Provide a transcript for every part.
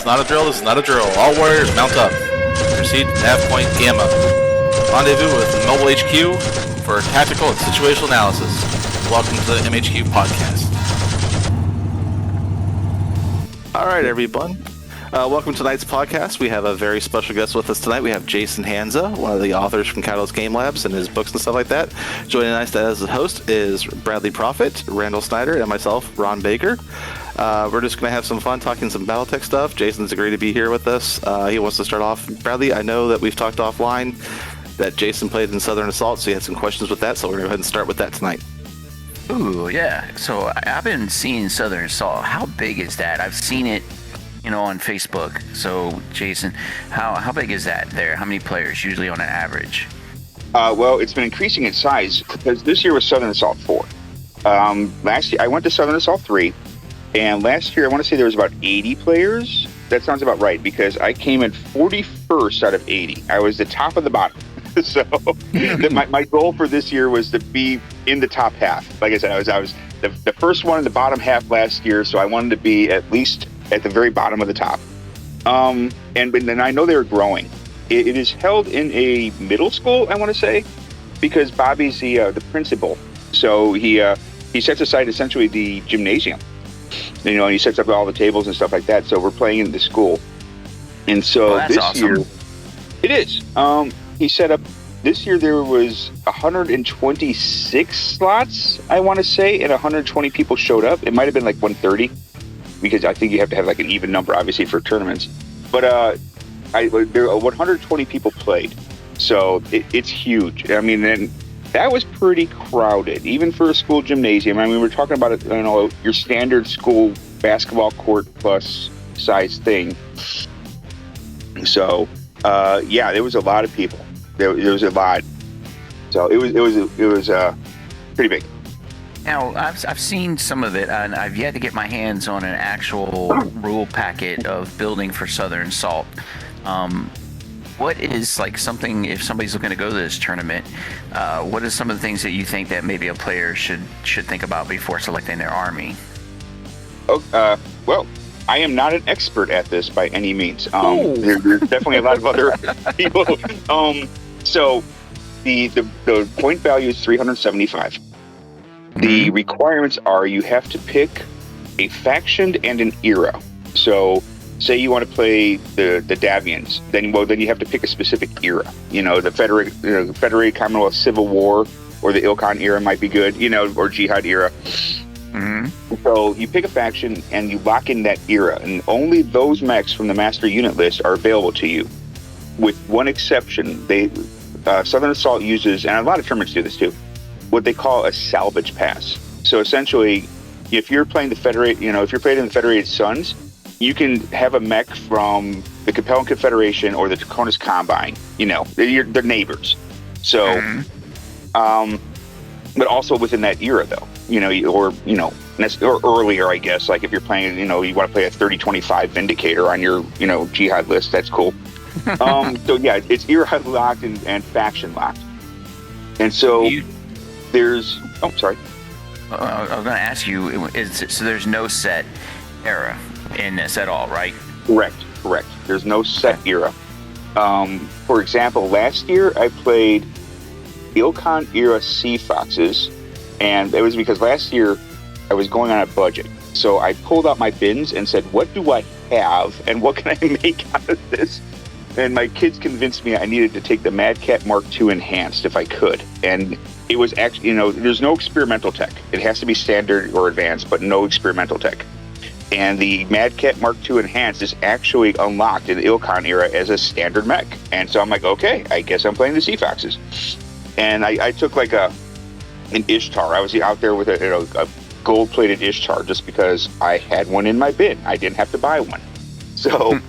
is not a drill, this is not a drill. All warriors mount up. Proceed to nav point Gamma. Rendezvous with Mobile HQ for tactical and situational analysis. Welcome to the MHQ Podcast. Alright everyone, welcome to tonight's podcast. We have a very special guest with us tonight. We have Jason Hansa, one of the authors from Catalyst Game Labs and his books and stuff like that. Joining us as the host is Bradley Profit, Randall Snyder, and myself, Ron Baker. We're just going to have some fun talking some BattleTech stuff. Jason's agreed to be here with us. He wants to start off. Bradley, I know that we've talked offline that Jason played in Southern Assault, so he had some questions with that, so we're going to go ahead and start with that tonight. Ooh, yeah. So I've been seeing Southern Assault. How big is that? I've seen it, on Facebook. So, Jason, how big is that there? How many players usually on an average? Well, it's been increasing in size because this year was Southern Assault 4. Last year, I went to Southern Assault 3, and last year, I want to say there was about 80 players. That sounds about right because I came in 41st out of 80. I was the top of the bottom. So my goal for this year was to be in the top half. Like I said, I was the first one in the bottom half last year, so I wanted to be at least at the very bottom of the top. And then I know they were growing. It is held in a middle school, I want to say, because Bobby's the principal. So he sets aside essentially the gymnasium, and he sets up all the tables and stuff like that. So we're playing in the school, and so this awesome. Year it is. He set up, this year there was 126 slots, I want to say, and 120 people showed up. It might have been like 130, because I think you have to have like an even number, obviously, for tournaments. But there 120 people played, so it's huge. I mean, and that was pretty crowded, even for a school gymnasium. I mean, we're talking about your standard school basketball court plus size thing. So, yeah, there was a lot of people. There was a lot. So it was pretty big. Now, I've seen some of it, and I've yet to get my hands on an actual rule packet of building for Southern Assault. What is like something, if somebody's looking to go to this tournament, what are some of the things that you think that maybe a player should think about before selecting their army? Well, I am not an expert at this by any means. There's definitely a lot of other people. So the point value is 375. The requirements are you have to pick a faction and an era. So say you want to play the Davians, then you have to pick a specific era. The Federated Commonwealth Civil War or the Ilkhan era might be good, or Jihad era. Mm-hmm. So you pick a faction and you lock in that era, and only those mechs from the master unit list are available to you. With one exception, Southern Assault uses, and a lot of tournaments do this too, what they call a salvage pass. So essentially, if you're playing if you're playing in the Federated Suns, you can have a mech from the Capellan Confederation or the Taconis Combine. They're neighbors. So, but also within that era though, or earlier, I guess, like if you're playing, you want to play a 30-25 Vindicator on your, Jihad list, that's cool. So yeah, it's era locked and faction locked. And so there's, sorry. I was going to ask you, so there's no set era in this at all, right? Correct. There's no set era. For example, last year I played Ilkhan era Sea Foxes, and it was because last year I was going on a budget. So I pulled out my bins and said, what do I have and what can I make out of this? And my kids convinced me I needed to take the Mad Cat Mark II Enhanced if I could. And it was actually, there's no experimental tech. It has to be standard or advanced, but no experimental tech. And the Mad Cat Mark II Enhanced is actually unlocked in the Ilkhan era as a standard mech. And so I'm like, okay, I guess I'm playing the Sea Foxes. And I took like an Ishtar. I was out there with a gold-plated Ishtar just because I had one in my bin. I didn't have to buy one. So,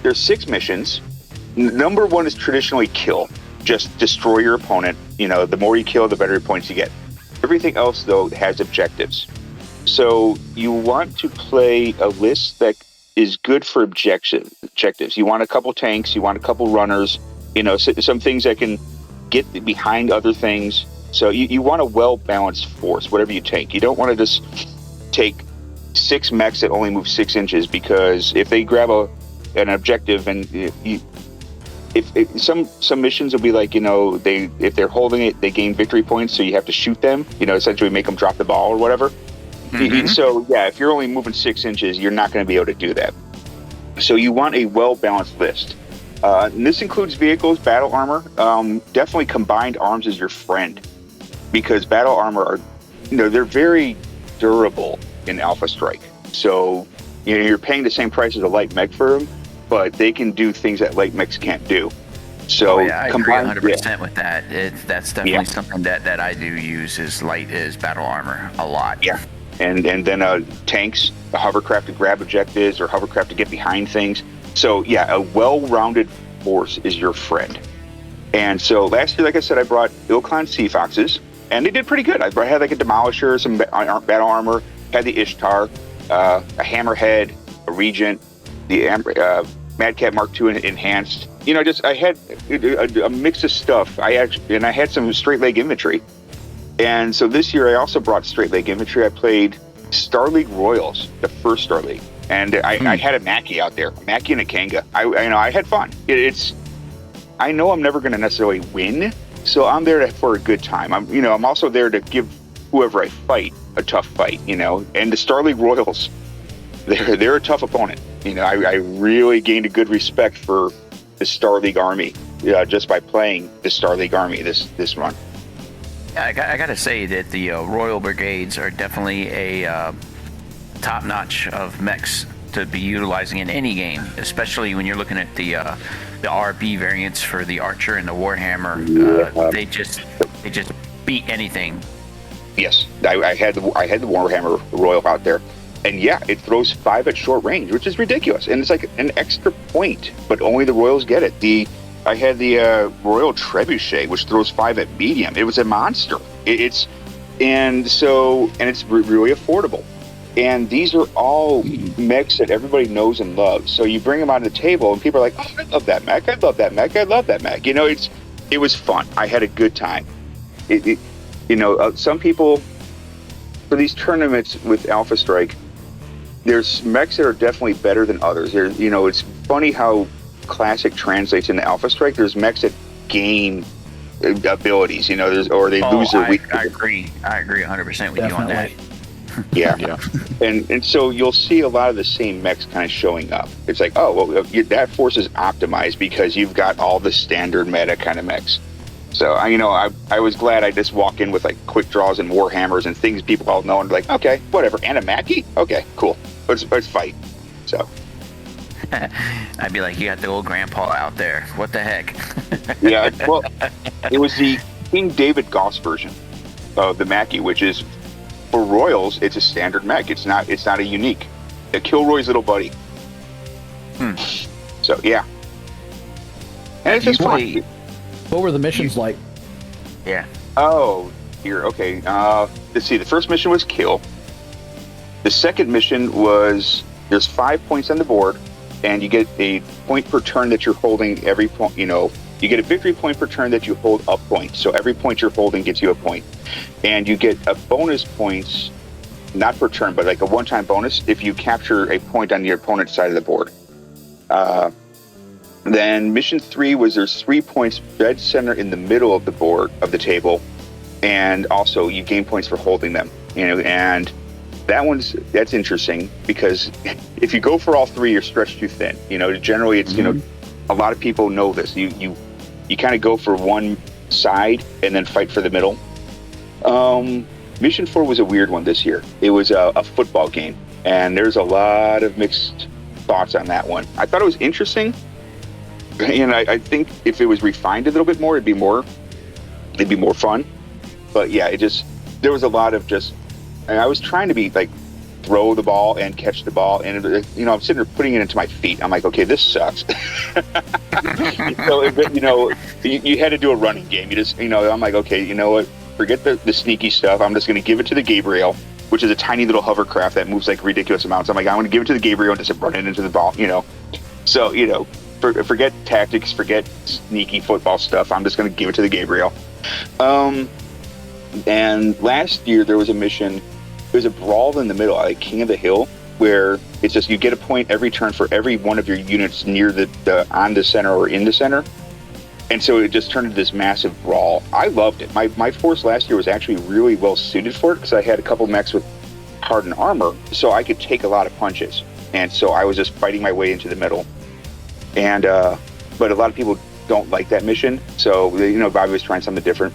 there's 6 missions. Number 1 is traditionally kill. Just destroy your opponent. The more you kill, the better points you get. Everything else, though, has objectives. So you want to play a list that is good for objectives. You want a couple tanks. You want a couple runners. Some things that can get behind other things. So you want a well-balanced force, whatever you take. You don't want to just take 6 mechs that only move 6 inches, because if they grab an objective and if some missions will be like, if they're holding it, they gain victory points, so you have to shoot them, essentially make them drop the ball or whatever. Mm-hmm. So yeah, if you're only moving 6 inches, you're not going to be able to do that. So you want a well-balanced list. And this includes vehicles, battle armor. Definitely combined arms is your friend, because battle armor are, they're very durable in Alpha Strike. So you're paying the same price as a light mech for them, but they can do things that light mechs can't do. So I agree 100% with that. That's definitely something that I do use is battle armor a lot. Yeah, and then tanks, a hovercraft to grab objectives or hovercraft to get behind things. So yeah, a well-rounded force is your friend. And so last year, like I said, I brought Ilkhan Sea Foxes, and they did pretty good. I had like a Demolisher, some battle armor, had the Ishtar, a Hammerhead, a Regent, the Mad Cat Mark II enhanced. I had a mix of stuff. I had some straight leg infantry. And so this year I also brought straight leg infantry. I played Star League Royals, the first Star League. And I had a Mackie out there, a Mackie and a Kanga. I had fun. I know I'm never going to necessarily win, so I'm there for a good time. I'm also there to give whoever I fight a tough fight, And the Star League Royals, they're a tough opponent. I really gained a good respect for the Star League Army just by playing the Star League Army this run. I got to say that the Royal Brigades are definitely a top notch of mechs to be utilizing in any game, especially when you're looking at the RB variants for the Archer and the Warhammer. They just beat anything. Yes, I had the Warhammer Royal out there, and yeah, it throws 5 at short range, which is ridiculous, and it's like an extra point, but only the Royals get it. I had the Royal Trebuchet, which throws 5 at medium. It was a monster. It's really affordable. And these are all mechs that everybody knows and loves. So you bring them on the table, and people are like, "Oh, I love that mech. I love that mech. I love that mech." It was fun. I had a good time. Some people for these tournaments with Alpha Strike, there's mechs that are definitely better than others. It's funny how Classic translates into Alpha Strike. There's mechs that gain abilities, or they lose their weak. I agree 100% with you on that. Yeah. And so you'll see a lot of the same mechs kind of showing up. It's like, oh, well, that force is optimized because you've got all the standard meta kind of mechs. So, I was glad I just walk in with like quick draws and Warhammers and things people all know and be like, okay, whatever. And a Mackie? Okay, cool. Let's fight. So. I'd be like, you got the old grandpa out there. What the heck? Yeah, well, it was the King David Goss version of the Mackie, which is, for Royals, it's a standard mech. It's not a unique. A Kilroy's little buddy. So yeah, and it's just fun. What were the missions like? Yeah. Oh, here. Okay. Let's see. The first mission was kill. The second mission was there's 5 points on the board, and you get a point per turn that you're holding. Every point, you get a victory point per turn that you hold a point. So every point you're holding gets you a point. And you get a bonus points, not per turn, but like a one-time bonus if you capture a point on your opponent's side of the board. Then mission 3 was there's 3 points dead center in the middle of the board of the table, and also you gain points for holding them. And that's interesting because if you go for all 3, you're stretched too thin. Generally it's a lot of people know this. You kind of go for one side and then fight for the middle. Mission 4 was a weird one this year. It was a football game, and there's a lot of mixed thoughts on that one. I thought it was interesting, and I think if it was refined a little bit more, it'd be more fun. But yeah, there was a lot of and I was trying to be like throw the ball and catch the ball, and I'm sitting there putting it into my feet. I'm like, okay, this sucks. So you had to do a running game. I'm like, okay, you know what? Forget the sneaky stuff. I'm just going to give it to the Gabriel, which is a tiny little hovercraft that moves like ridiculous amounts. I'm like, I'm going to give it to the Gabriel and just run it into the ball. So forget tactics, forget sneaky football stuff. I'm just going to give it to the Gabriel. And last year there was a mission there's a brawl in the middle, like King of the Hill, where it's just you get a point every turn for every one of your units near the on the center or in the center. And so it just turned into this massive brawl. I loved it. My force last year was actually really well suited for it because I had a couple mechs with hardened armor, so I could take a lot of punches. And so I was just fighting my way into the middle. And but a lot of people don't like that mission, so Bobby was trying something different.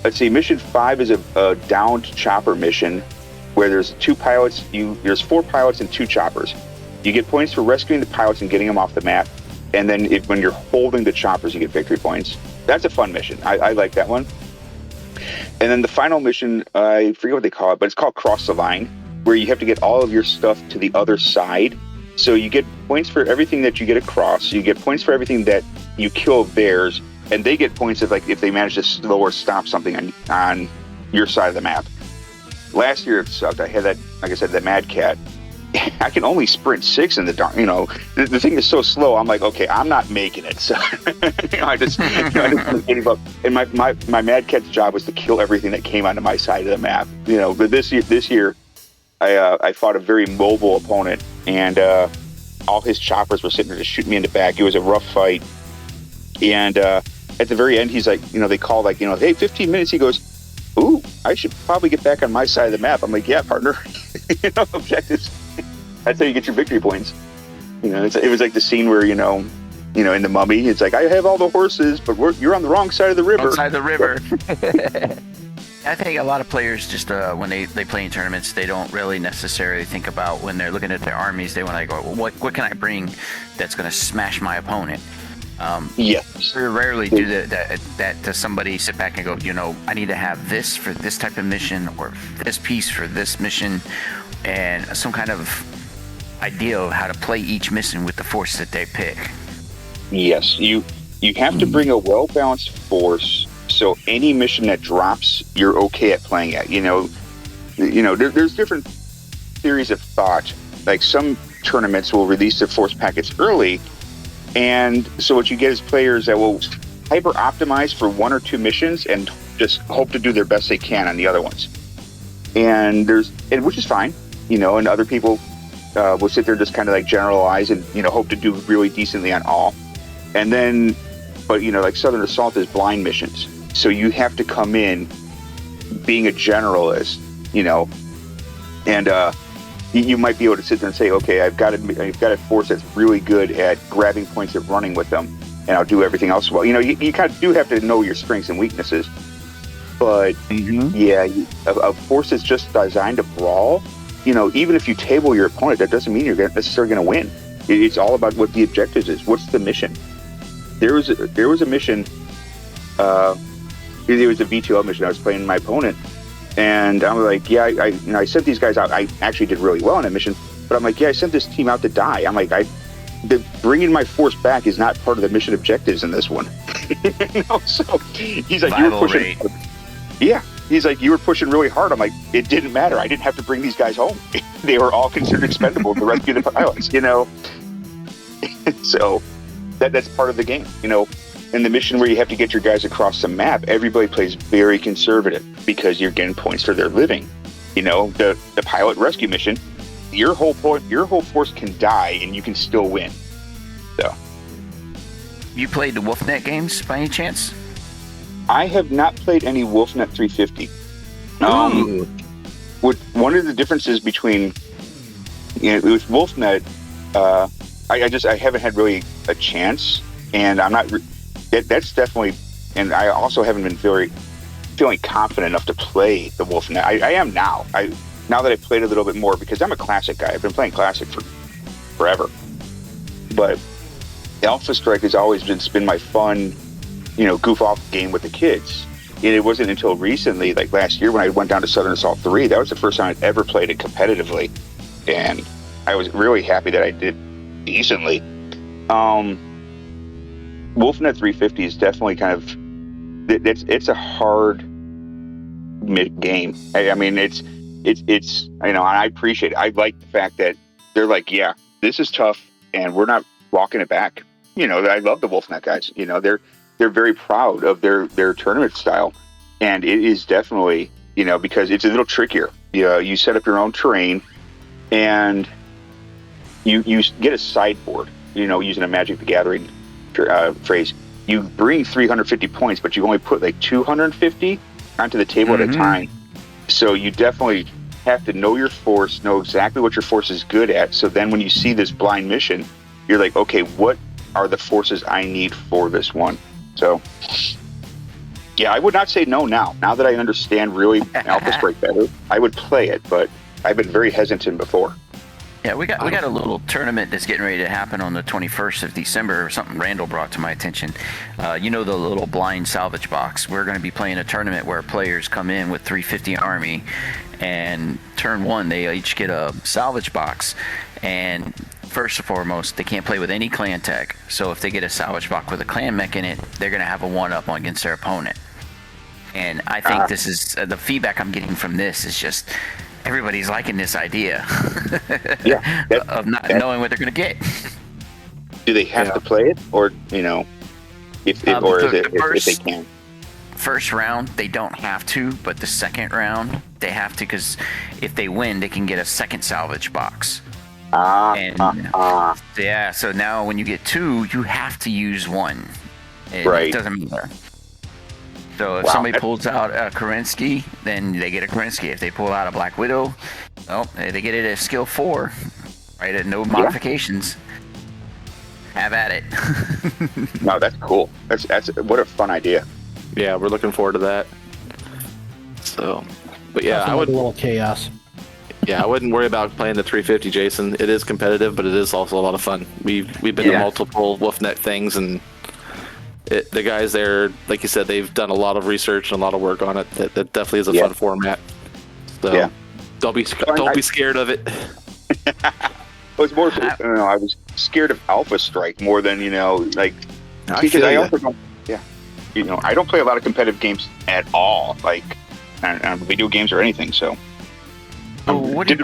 Let's see, mission 5 is a downed chopper mission where there's 2 pilots. There's 4 pilots and 2 choppers. You get points for rescuing the pilots and getting them off the map. And then when you're holding the choppers, you get victory points. That's a fun mission. I like that one. And then the final mission, I forget what they call it, but it's called Cross the Line, where you have to get all of your stuff to the other side. So you get points for everything that you get across. You get points for everything that you kill theirs, and they get points if they manage to slow or stop something on your side of the map. Last year it sucked. I had that, like I said, that Mad Cat. I can only sprint 6 in the dark. The thing is so slow. I'm like, okay, I'm not making it. So I just gave up. And my Mad Cat's job was to kill everything that came onto my side of the map. But this year, I fought a very mobile opponent, and all his choppers were sitting there to shoot me in the back. It was a rough fight. And at the very end, he's like, they call hey, 15 minutes. He goes, ooh, I should probably get back on my side of the map. I'm like, yeah, partner. Objectives. That's how you get your victory points. It was like the scene where, in The Mummy, it's like, I have all the horses, but you're on the wrong side of the river. Wrong side of the river. I think a lot of players just, when they play in tournaments, they don't really necessarily think about when they're looking at their armies, they want to go, well, what can I bring that's going to smash my opponent? Yes. We rarely do that to somebody sit back and go, I need to have this for this type of mission or this piece for this mission, and some kind of idea of how to play each mission with the force that they pick. Yes, you have to bring a well-balanced force, so any mission that drops, you're okay at playing at. There's different theories of thought. Like some tournaments will release their force packets early, and so what you get is players that will hyper optimize for 1 or 2 missions and just hope to do their best they can on the other ones. And which is fine, and other people will sit there and just kind of like generalize and hope to do really decently on all. And then, but like Southern Assault is blind missions, so you have to come in being a generalist, and you might be able to sit there and say, okay, I've got a force that's really good at grabbing points and running with them, and I'll do everything else well. You kind of do have to know your strengths and weaknesses. But a force that's just designed to brawl, even if you table your opponent, that doesn't mean you're necessarily going to win. It's all about what the objectives is. What's the mission? There was a mission. It was a VTL mission. I was playing my opponent, and I'm like, yeah, I sent these guys out. I actually did really well on that mission, but I'm like, yeah, I sent this team out to die. I'm like, bringing my force back is not part of the mission objectives in this one. So he's like, you were pushing. Yeah, he's like, you were pushing really hard. I'm like, it didn't matter. I didn't have to bring these guys home. They were all considered expendable to rescue the pilots. So that's part of the game. In the mission where you have to get your guys across the map, everybody plays very conservative because you're getting points for their living. The pilot rescue mission, your whole force can die and you can still win. So, you played the WolfNet games by any chance? I have not played any WolfNet 350. One of the differences between with WolfNet, I haven't had really a chance, and I'm not. That's definitely, and I also haven't been feeling confident enough to play the WolfNet. I am now. Now that I've played a little bit more, because I'm a Classic guy. I've been playing Classic for forever. But Alpha Strike has always been my fun, goof off game with the kids. And it wasn't until recently, like last year when I went down to Southern Assault 3, that was the first time I'd ever played it competitively. And I was really happy that I did decently. WolfNet 350 is definitely kind of, it's a hard game. I mean, it's and I appreciate it. I like the fact that they're like, yeah, this is tough, and we're not walking it back. I love the WolfNet guys. They're very proud of their tournament style, and it is definitely, because it's a little trickier. You set up your own terrain, and you get a sideboard. Using a Magic the Gathering phrase, you bring 350 points, but you only put like 250 onto the table at a time. So you definitely have to know your force, know exactly what your force is good at. So then when you see this blind mission, you're like, okay, what are the forces I need for this one? So, yeah, I would not say no now. Now that I understand really Alpha Strike better, I would play it, but I've been very hesitant before. Yeah, we got a little tournament that's getting ready to happen on the 21st of December, or something Randall brought to my attention. The little blind salvage box. We're going to be playing a tournament where players come in with 350 army, and turn one, they each get a salvage box. And first and foremost, they can't play with any clan tech. So if they get a salvage box with a clan mech in it, they're going to have a 1-up against their opponent. And I think this is the feedback I'm getting from this is just everybody's liking this idea of not knowing what they're going to get. Do they have to play it, or if they can? First round they don't have to, but the second round they have to, because if they win, they can get a second salvage box. So now when you get 2, you have to use 1. It doesn't matter. So if somebody pulls out a Kerensky, then they get a Kerensky. If they pull out a Black Widow, they get it at skill 4, right? At no modifications. Have at it. No, that's cool. That's what a fun idea. Yeah, we're looking forward to that. So, but yeah, I would a little chaos. Yeah, I wouldn't worry about playing the 350, Jason. It is competitive, but it is also a lot of fun. We've been to multiple WolfNet things, and the guys there, like you said, they've done a lot of research and a lot of work on it. That definitely is a fun format. So don't be scared of it. It was more, I was scared of Alpha Strike more than, because I also don't, I don't play a lot of competitive games at all, like on video games or anything. So, what did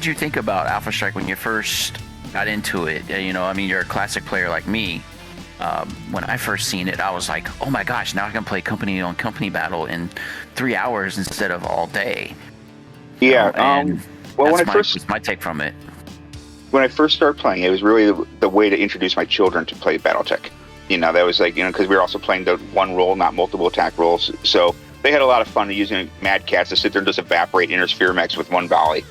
you think about Alpha Strike when you first got into it? You're a classic player like me. When I first seen it, I was like, oh my gosh, now I can play company on company battle in 3 hours instead of all day. Yeah. That's my take from it. When I first started playing, it was really the way to introduce my children to play BattleTech. That was because we were also playing the one role, not multiple attack roles. So they had a lot of fun using Mad Cats to sit there and just evaporate Intersphere mechs with one volley.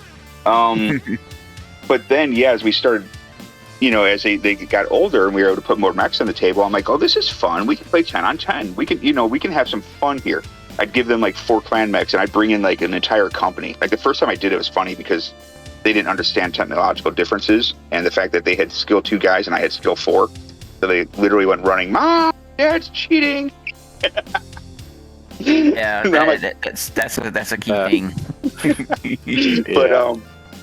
But then, as we started, as they got older and we were able to put more mechs on the table, I'm like, oh, this is fun. We can play 10 on 10. We can have some fun here. I'd give them like 4 clan mechs, and I'd bring in like an entire company. Like the first time I did it was funny because they didn't understand technological differences and the fact that they had skill 2 guys and I had skill 4. So they literally went running, Mom, Dad's cheating. Yeah, that's a key thing.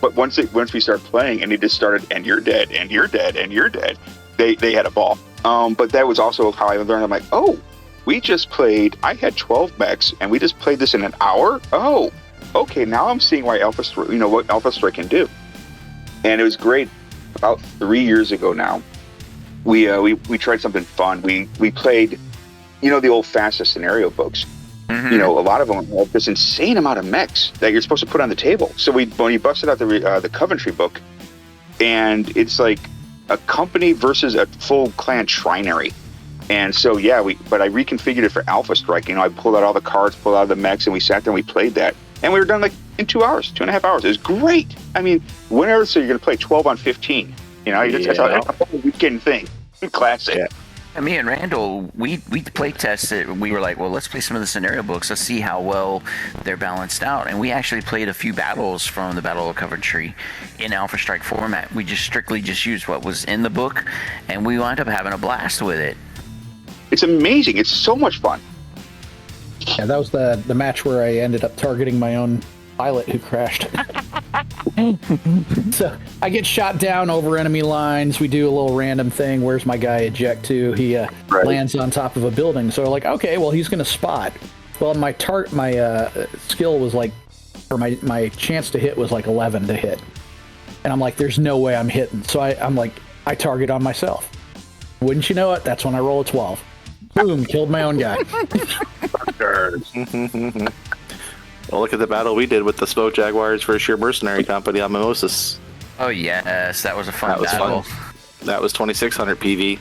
But once we started playing and it just started, and you're dead, and you're dead, and you're dead, they had a ball. But that was also how I learned. I'm like, oh, we just played. I had 12 mechs, and we just played this in an hour. Oh, okay. Now I'm seeing why what Alpha Strike can do. And it was great. About 3 years ago now, we tried something fun. We played, the old fastest scenario books. Mm-hmm. A lot of them have this insane amount of mechs that you're supposed to put on the table. So when we busted out the Coventry book, and it's like a company versus a full clan trinary. And so, I reconfigured it for Alpha Strike. I pulled out all the cards, pulled out the mechs, and we sat there and we played that. And we were done like in 2 hours, 2.5 hours. It was great. I mean, whenever, so you're going to play 12 on 15. That's a whole weekend thing. Classic. Yeah. And me and Randall, we play tested. We were like, well, let's play some of the scenario books. Let's see how well they're balanced out. And we actually played a few battles from the Battle of Coventry in Alpha Strike format. We just strictly used what was in the book, and we wound up having a blast with it. It's amazing. It's so much fun. Yeah, that was the match where I ended up targeting my own pilot who crashed. So I get shot down over enemy lines. We do a little random thing. Where's my guy eject to? He lands on top of a building. So we're like, okay, well, he's going to spot. Well, my skill was like, or my chance to hit was like 11 to hit. And I'm like, there's no way I'm hitting. So I'm like, I target on myself. Wouldn't you know it? That's when I roll a 12. Boom, killed my own guy. Well, look at the battle we did with the Smoke Jaguars versus your mercenary company on Mimosas. Oh yes, that was a fun That was battle. fun. That was 2600 PV.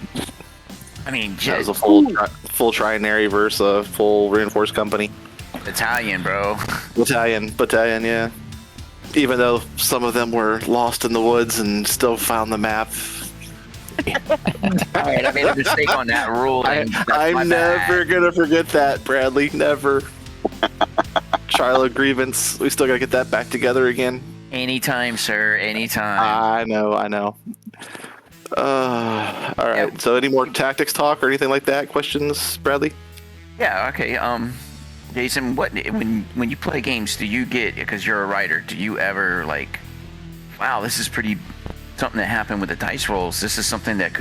I mean, That was a full trinary versus a full reinforced company. Italian, bro. Battalion, yeah. Even though some of them were lost in the woods and still found the map. All right, I made a mistake on that rule. I'm never gonna forget that, Bradley. Never. Trial of grievance. We still gotta get that back together again. Anytime, sir. Anytime. I know. All right. Yeah. So, any more tactics talk or anything like that? Questions, Bradley? Yeah. Okay. Jason, when you play games, do you get, because you're a writer, do you ever like, wow, this is pretty something that happened with the dice rolls. This is something that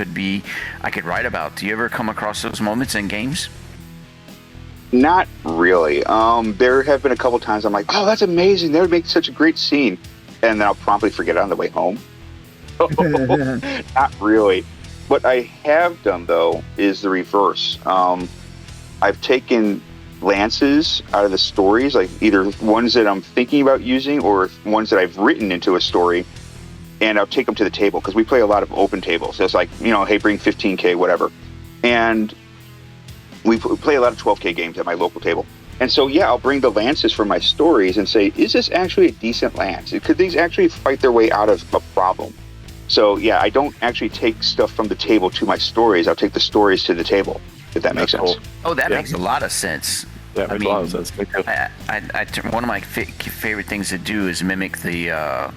I could write about. Do you ever come across those moments in games? Not really. There have been a couple times I'm like, oh, that's amazing. That would make such a great scene. And then I'll promptly forget it on the way home. Not really. What I have done, though, is the reverse. I've taken lances out of the stories, like either ones that I'm thinking about using or ones that I've written into a story, and I'll take them to the table, because we play a lot of open tables. So it's like, hey, bring 15K, whatever. And we play a lot of 12K games at my local table. And so, yeah, I'll bring the lances from my stories and say, is this actually a decent lance? Could these actually fight their way out of a problem? So, yeah, I don't actually take stuff from the table to my stories. I'll take the stories to the table, if that makes sense. Oh, that makes a lot of sense. That makes a lot of sense. One of my favorite things to do is mimic the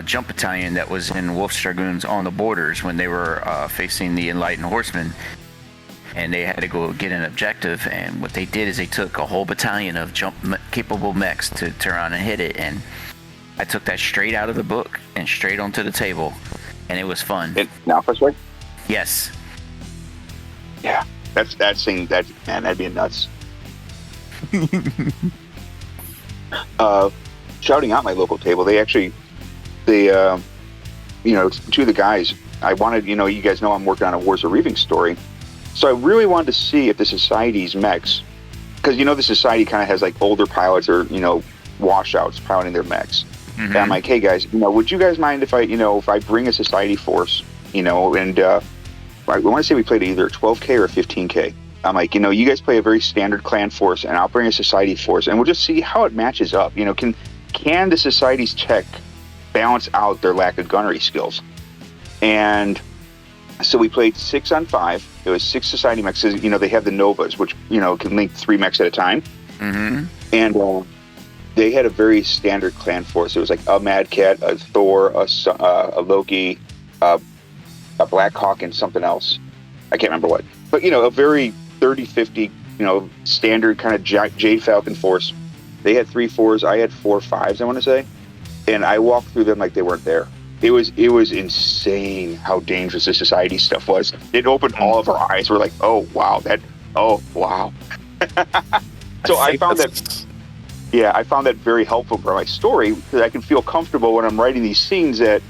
jump battalion that was in Wolf's Dragoons on the borders when they were facing the Enlightened Horsemen. And they had to go get an objective, and what they did is they took a whole battalion of jump-capable mechs to turn around and hit it, and I took that straight out of the book and straight onto the table, and it was fun. Now, first way? Yes. Yeah, that'd be nuts. Shouting out my local table, two of the guys, I wanted, you guys know I'm working on a Wars of Reaving story. So I really wanted to see if the Society's mechs, because the Society kind of has like older pilots or washouts piloting their mechs. Mm-hmm. And I'm like, hey guys, would you guys mind if I bring a Society force, and we want to say we played either a 12K or a 15K. I'm like, you guys play a very standard clan force, and I'll bring a Society force, and we'll just see how it matches up. Can the Society's tech balance out their lack of gunnery skills? And so we played 6-on-5. It was 6 Society mechs. They have the Novas, which, can link 3 mechs at a time. Mm-hmm. And they had a very standard clan force. It was like a Mad Cat, a Thor, a Loki, a Black Hawk, and something else. I can't remember what. But, a very 30-50, standard kind of Jade Falcon force. They had 3 4s. I had 4 5s, I want to say. And I walked through them like they weren't there. It was insane how dangerous the Society stuff was. It opened all of our eyes. We're like, oh wow. So I found that very helpful for my story, because I can feel comfortable when I'm writing these scenes that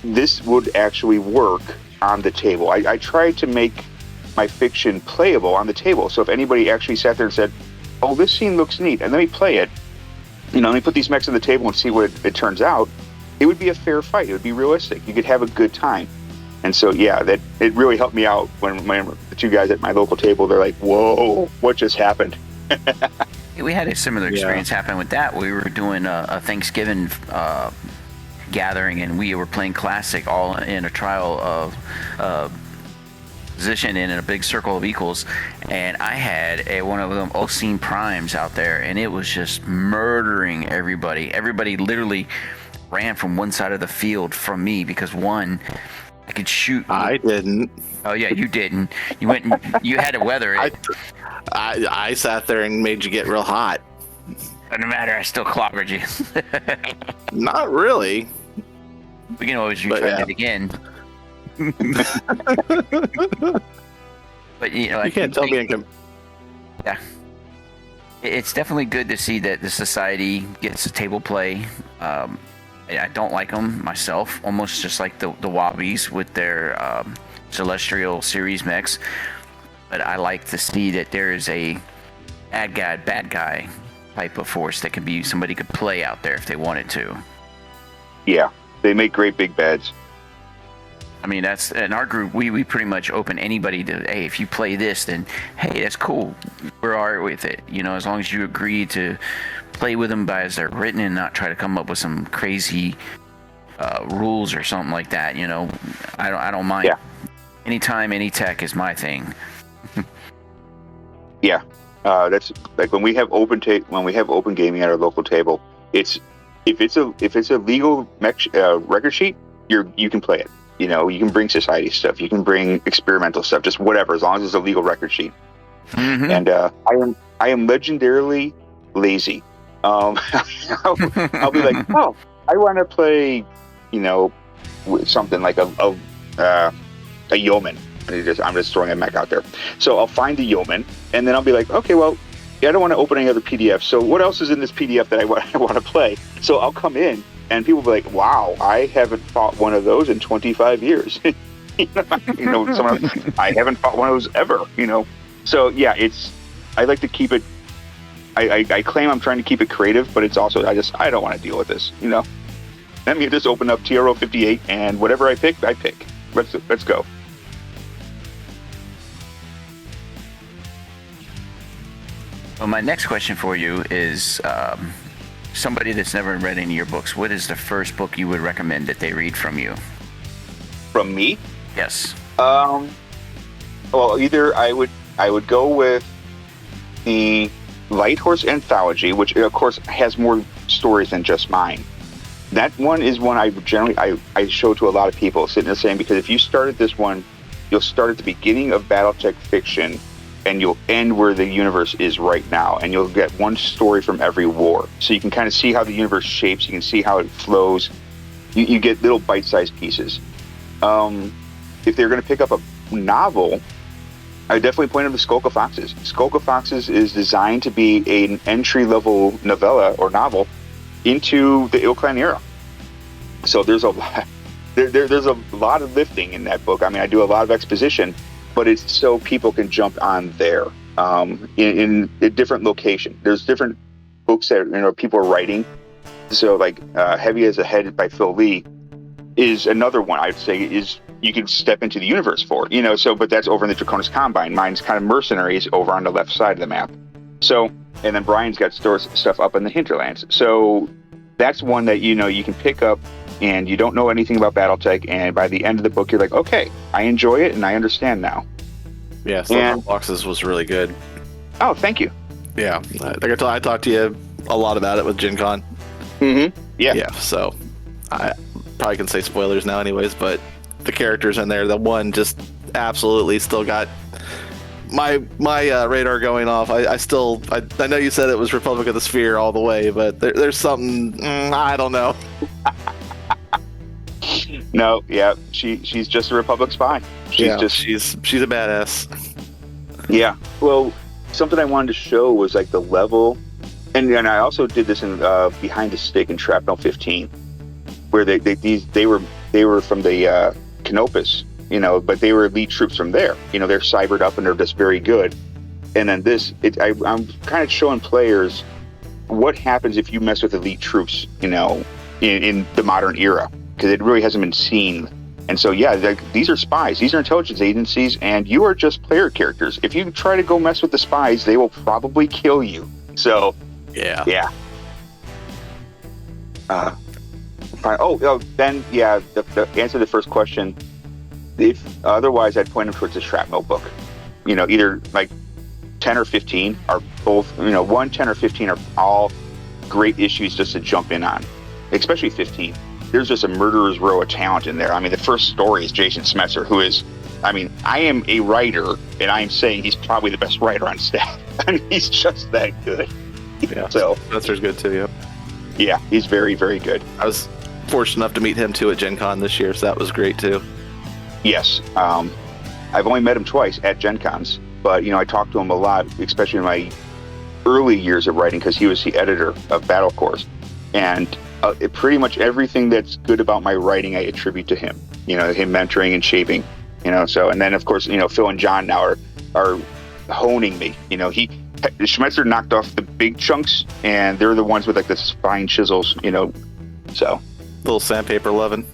this would actually work on the table. I tried to make my fiction playable on the table. So if anybody actually sat there and said, oh, this scene looks neat, and let me play it, let me put these mechs on the table and see what it turns out, it would be a fair fight. It would be realistic. You could have a good time. And so, yeah, that it really helped me out when the 2 guys at my local table, they're like, whoa, what just happened? We had a similar experience happen with that. We were doing a Thanksgiving gathering, and we were playing Classic all in a trial of position in a big circle of equals, and I had one of them Oseen Primes out there, and it was just murdering everybody. Everybody literally ran from one side of the field from me, because one, I could shoot. I didn't. Oh yeah, you didn't. You went and you had to weather it. I sat there and made you get real hot. Doesn't matter, I still clobbered you. Not really. We can always retry it again. But you can't tell me. Yeah, it's definitely good to see that the Society gets a table play. I don't like them myself, almost just like the Wobbies with their Celestial Series mechs. But I like to see that there is a bad guy type of force that could be somebody could play out there if they wanted to. Yeah, they make great big beds. I mean, that's in our group. We pretty much open anybody to, hey, if you play this, then hey, that's cool. We're all right with it. You know, as long as you agree to play with them as they're written and not try to come up with some crazy rules or something like that. You know, I don't mind. Yeah. Anytime, any tech is my thing. Yeah, that's like when we have open gaming at our local table. If it's a legal record sheet, you can play it. You know, you can bring society stuff, you can bring experimental stuff, just whatever, as long as it's a legal record sheet. Mm-hmm. And I am legendarily lazy. I'll be like, oh, I want to play, you know, something like a yeoman. I'm just throwing a mech out there. So I'll find the yeoman, and then I'll be like, okay, well, I don't want to open any other PDF. So what else is in this PDF that I want to play? So I'll come in, and people will be like, wow, I haven't fought one of those in 25 years. I haven't fought one of those ever, you know? So yeah, I like to keep it, I claim I'm trying to keep it creative, but it's also, I don't want to deal with this, you know? Let me just open up TRO 58, and whatever I pick. Let's go. Well, my next question for you is somebody that's never read any of your books. What is the first book you would recommend that they read from you? From me? Yes. Well, either I would go with the Light Horse Anthology, which of course has more stories than just mine. That one is one I show to a lot of people, sitting there saying, because if you started this one, you'll start at the beginning of BattleTech fiction, and you'll end where the universe is right now, and you'll get one story from every war. So you can kind of see how the universe shapes, you can see how it flows. You get little bite-sized pieces. If they're going to pick up a novel, I would definitely point them to Skulk of Foxes. Skulk of Foxes is designed to be an entry-level novella or novel into the Ilklan era. So there's a lot, there's a lot of lifting in that book. I mean, I do a lot of exposition, but it's so people can jump on there in a different location. There's different books that people are writing. So like Heavy as a Head by Phil Lee is another one I'd say is you can step into the universe for, you know. So, but that's over in the Draconis Combine. Mine's kind of Mercenaries over on the left side of the map. So, and then Brian's got stuff up in the hinterlands. So that's one that, you know, you can pick up and you don't know anything about BattleTech, and by the end of the book, you're like, okay, I enjoy it and I understand now. Yeah, so Boxes was really good. Oh, thank you. Yeah, I talked to you a lot about it with Gen Con. Mm-hmm. Yeah. So I probably can say spoilers now anyways, but the characters in there, the one just absolutely still got my radar going off. I know you said it was Republic of the Sphere all the way, but there's something, I don't know. No, yeah, she's just a Republic spy. She's a badass. Yeah. Well, something I wanted to show was like the level, and I also did this in Behind the Stick in Shrapnel 15, where they were from the Canopus, you know, but they were elite troops from there. You know, they're cybered up and they're just very good. And then I'm kind of showing players what happens if you mess with elite troops, you know, in the modern era, because it really hasn't been seen. And so, yeah, these are spies. These are intelligence agencies, and you are just player characters. If you try to go mess with the spies, they will probably kill you. So, yeah. Then, yeah, the answer to the first question, if otherwise, I'd point them towards the Shrapnel book. You know, either like 10 or 15 are both, you know, 1, 10, or 15 are all great issues just to jump in on, especially 15. There's just a murderer's row of talent in there. I mean, the first story is Jason Smetzer, who is, I mean, I am a writer, and I'm saying he's probably the best writer on staff. I mean, he's just that good. Yeah, so Smetzer's good too, yeah. Yeah, he's very, very good. I was fortunate enough to meet him too at Gen Con this year, so that was great too. Yes. I've only met him twice at Gen Cons, but, you know, I talked to him a lot, especially in my early years of writing, because he was the editor of Battle Corps. And pretty much everything that's good about my writing I attribute to him, you know, him mentoring and shaping, you know. So, and then of course, you know, Phil and John now are honing me, you know. Schmetzer knocked off the big chunks, and they're the ones with like the fine chisels, so. Little sandpaper loving.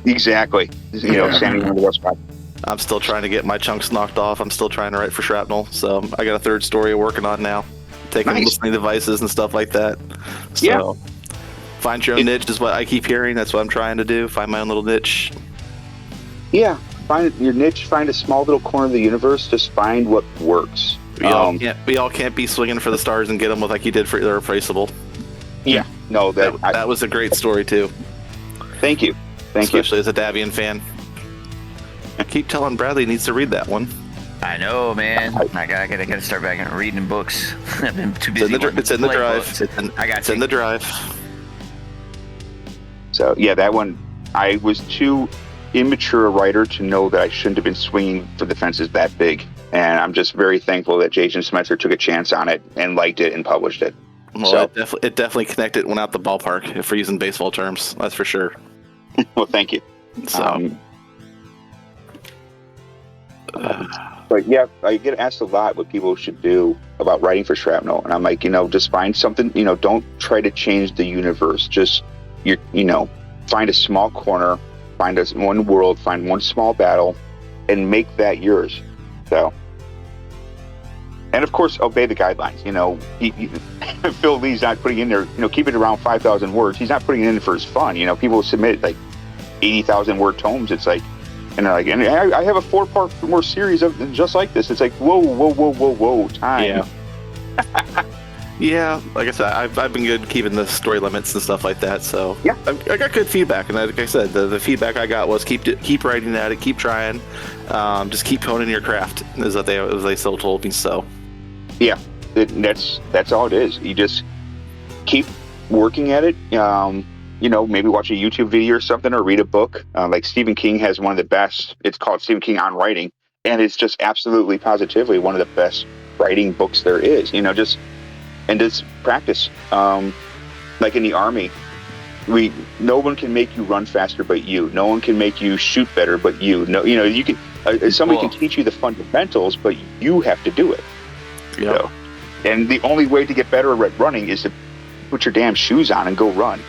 Exactly. Sanding on the rough spot. I'm still trying to get my chunks knocked off. I'm still trying to write for shrapnel. So I got a third story working on now. Taking listening devices and stuff like that. So find your own niche is what I keep hearing. That's what I'm trying to do. Find my own little niche. Yeah. Find your niche. Find a small little corner of the universe. Just find what works. We all can't be swinging for the stars and get them with like you did for Irreplaceable. Yeah. No, that was a great story too. Thank you. Especially as a Davian fan. I keep telling Bradley he needs to read that one. I know, man. I gotta start back and reading books. I've been too busy. It's in the drive. It's in the drive. So yeah, that one. I was too immature a writer to know that I shouldn't have been swinging for the fences that big, and I'm just very thankful that Jason Schmetzer took a chance on it and liked it and published it. Well, it definitely connected, went out the ballpark, if we're using baseball terms. That's for sure. Well, thank you. So. But yeah, I get asked a lot what people should do about writing for shrapnel, and I'm like, just find something. Don't try to change the universe. Just find a small corner, find one world, find one small battle, and make that yours. So, and of course, obey the guidelines. Phil Lee's not putting in there. Keep it around 5,000 words. He's not putting it in for his fun. People submit like 80,000 word tomes. It's like. And they're like, and I have a 4-part more series of just like this. It's like, whoa, time. Yeah, like I said, I've been good keeping the story limits and stuff like that. So yeah, I got good feedback, and like I said, the feedback I got was keep writing at it, keep trying, just keep honing your craft. Is what they still told me. So yeah, that's all it is. You just keep working at it. Maybe watch a YouTube video or something, or read a book. Like Stephen King has one of the best. It's called Stephen King on Writing, and it's just absolutely positively one of the best writing books there is. Just practice. Like in the Army, no one can make you run faster but you. No one can make you shoot better but you. No, you can. Somebody can teach you the fundamentals, but you have to do it. Yeah. And the only way to get better at running is to put your damn shoes on and go run.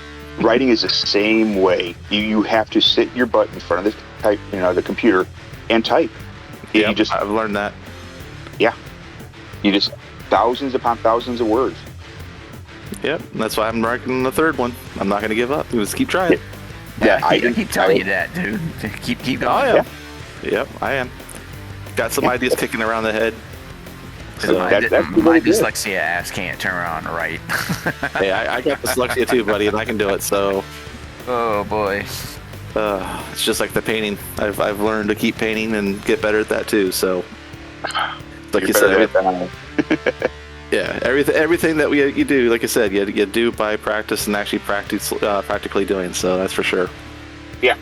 Writing is the same way. You have to sit your butt in front of the computer and type. Yeah, I've learned that. Yeah, you just thousands upon thousands of words. Yep, that's why I'm writing the third one. I'm not going to give up. Just keep trying. Yeah, I keep telling you that, dude. Keep going. Oh yeah. Yep, I am. Got some ideas kicking around the head. So my dyslexia ass can't turn around and write. Hey, I got dyslexia too, buddy, and I can do it. So, oh boy, it's just like the painting. I've learned to keep painting and get better at that too. So, like you said, yeah, everything that you do, like I said, you do by practice and actually practically doing. So that's for sure. Yeah.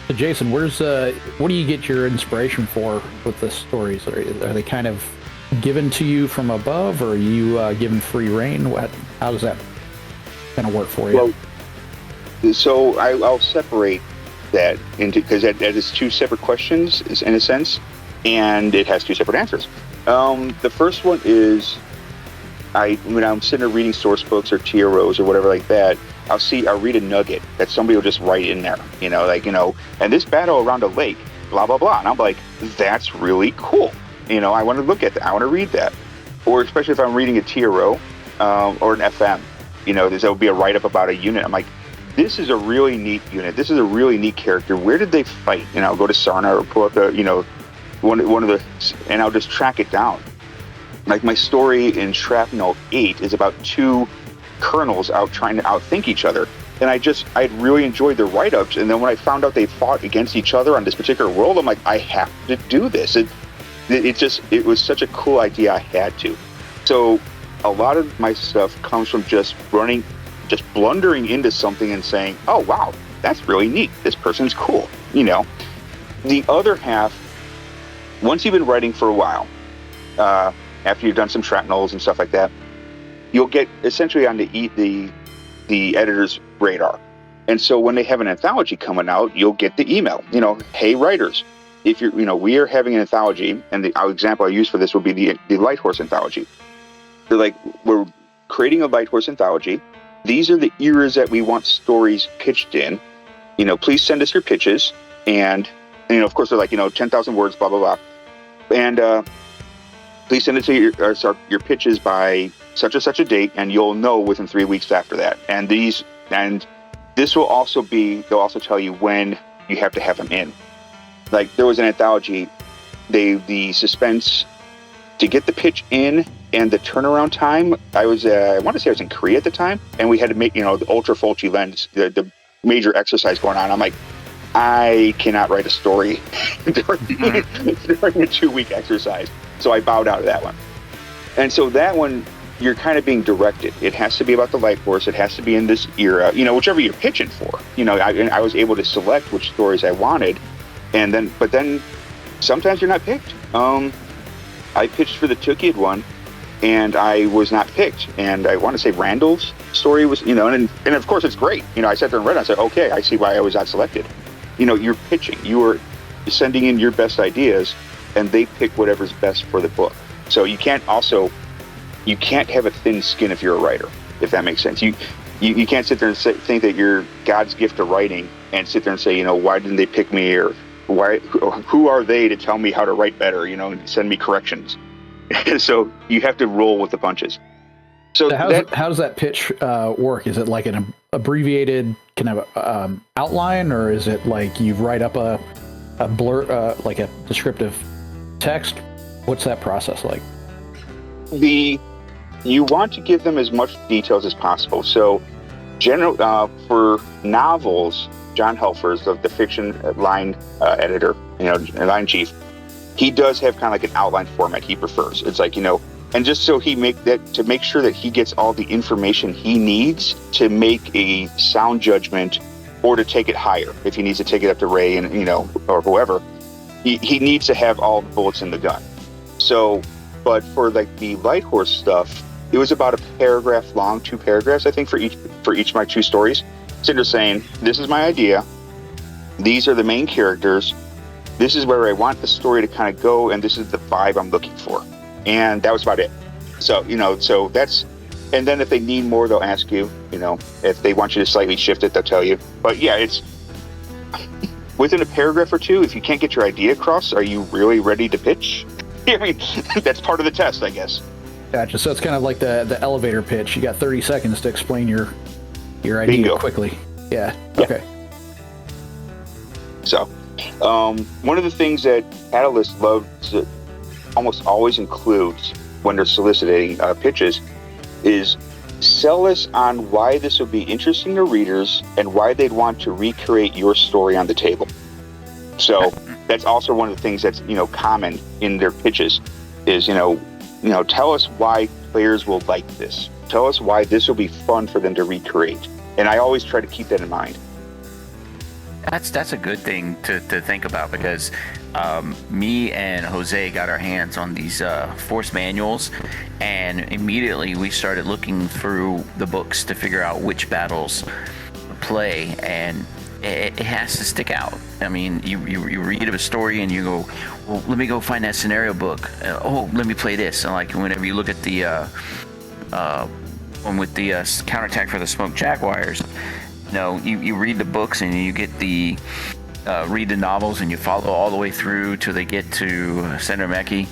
So Jason, what do you get your inspiration for with the stories? Are they kind of given to you from above, or are you given free reign? How does that kind of work for you? Well, so I'll separate that into, because that is two separate questions in a sense, and it has two separate answers. The first one is when I'm sitting there reading source books or TROs or whatever like that, I'll read a nugget that somebody will just write in there, and this battle around a lake, blah, blah, blah. And I'm like, that's really cool. I want to look at that. I want to read that. Or especially if I'm reading a TRO or an FM, there'll be a write-up about a unit. I'm like, this is a really neat unit. This is a really neat character. Where did they fight? I'll go to Sarna or pull up one of the, and I'll just track it down. Like my story in Shrapnel 8 is about two colonels out trying to outthink each other, and I really enjoyed their write-ups. And then when I found out they fought against each other on this particular world, I'm like, I have to do this. It was such a cool idea. I had to. So a lot of my stuff comes from just blundering into something and saying, oh wow, that's really neat, this person's cool. The other half, once you've been writing for a while, after you've done some shrapnels and stuff like that, you'll get essentially on the editor's radar. And so when they have an anthology coming out, you'll get the email, hey writers, if you're, we are having an anthology, and the example I use for this would be the Light Horse anthology. They're like, we're creating a Light Horse anthology. These are the eras that we want stories pitched in. Please send us your pitches. And of course, they're like, 10,000 words, blah, blah, blah. And please send it to your pitches by such and such a date, and you'll know within 3 weeks after that. And this will also they'll also tell you when you have to have them in. Like, there was an anthology, the suspense to get the pitch in and the turnaround time. I want to say I was in Korea at the time, and we had to make, the ultra Fulci lens, the major exercise going on. I'm like, I cannot write a story during a 2-week exercise. So I bowed out of that one. And so that one, you're kind of being directed. It has to be about the Light Horse. It has to be in this era, whichever you're pitching for. I was able to select which stories I wanted. But then sometimes you're not picked. I pitched for the Tukid one, and I was not picked. And I want to say Randall's story was, and of course it's great. I sat there and read it. I said, okay, I see why I was not selected. You're pitching. You are sending in your best ideas, and they pick whatever's best for the book. So you can't have a thin skin if you're a writer, if that makes sense. You can't sit there and think that you're God's gift to writing and sit there and say, why didn't they pick me, or who are they to tell me how to write better, and send me corrections. So you have to roll with the punches. So how does that pitch work? Is it like an abbreviated kind of outline, or is it like you write up a blur, like a descriptive text? What's that process like? You want to give them as much details as possible. So, for novels, John Helfers, the fiction line editor, line chief, he does have kind of like an outline format he prefers. It's like, and just so to make sure that he gets all the information he needs to make a sound judgment, or to take it higher if he needs to take it up to Ray and or whoever, he needs to have all the bullets in the gun. So, but for like the Light Horse stuff, it was about a paragraph long, 2 paragraphs I think for each of my 2 stories. So they're saying, this is my idea, these are the main characters, this is where I want the story to kind of go, and this is the vibe I'm looking for. And that was about it. So, so that's, and then if they need more, they'll ask you, if they want you to slightly shift it, they'll tell you. But yeah, it's within a paragraph or 2, if you can't get your idea across, are you really ready to pitch? I mean, that's part of the test, I guess. Gotcha. So it's kind of like the elevator pitch. You got 30 seconds to explain your idea Bingo. quickly. Yeah. Okay. So, one of the things that Catalyst loves to almost always includes when they're soliciting pitches is sell us on why this would be interesting to readers and why they'd want to recreate your story on the table. So that's also one of the things that's common in their pitches is tell us why players will like this. Tell us why this will be fun for them to recreate. And I always try to keep that in mind. That's a good thing to think about, because me and Jose got our hands on these force manuals, and immediately we started looking through the books to figure out which battles to play, and it has to stick out. I mean, you read a story and you go, well, let me go find that scenario book. Let me play this. And like whenever you look at the one with the counterattack for the Smoke Jaguars, you read the books and you get the read the novels and you follow all the way through till they get to Senator Mackey,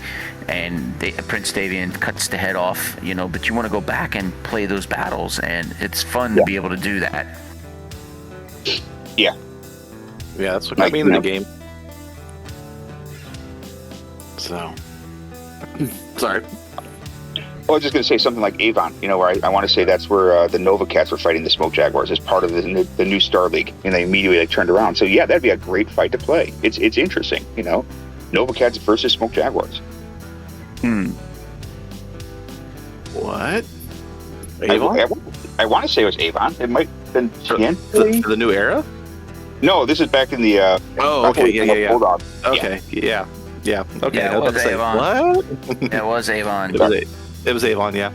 and Prince Davian cuts the head off. But you want to go back and play those battles, and it's fun to be able to do that. Yeah, that's what got me into the game. So, sorry. I was just going to say something like Avon, where I want to say that's where the Nova Cats were fighting the Smoke Jaguars as part of the new Star League, and they immediately turned around. So yeah, that'd be a great fight to play. It's interesting, Nova Cats versus Smoke Jaguars. What? Avon? I want to say it was Avon. It might have been TN. For the new era? No, this is back in the. Okay, yeah. Bulldog. Okay, yeah. Okay, yeah, it was Avon. What? It was Avon. It was Avon, yeah.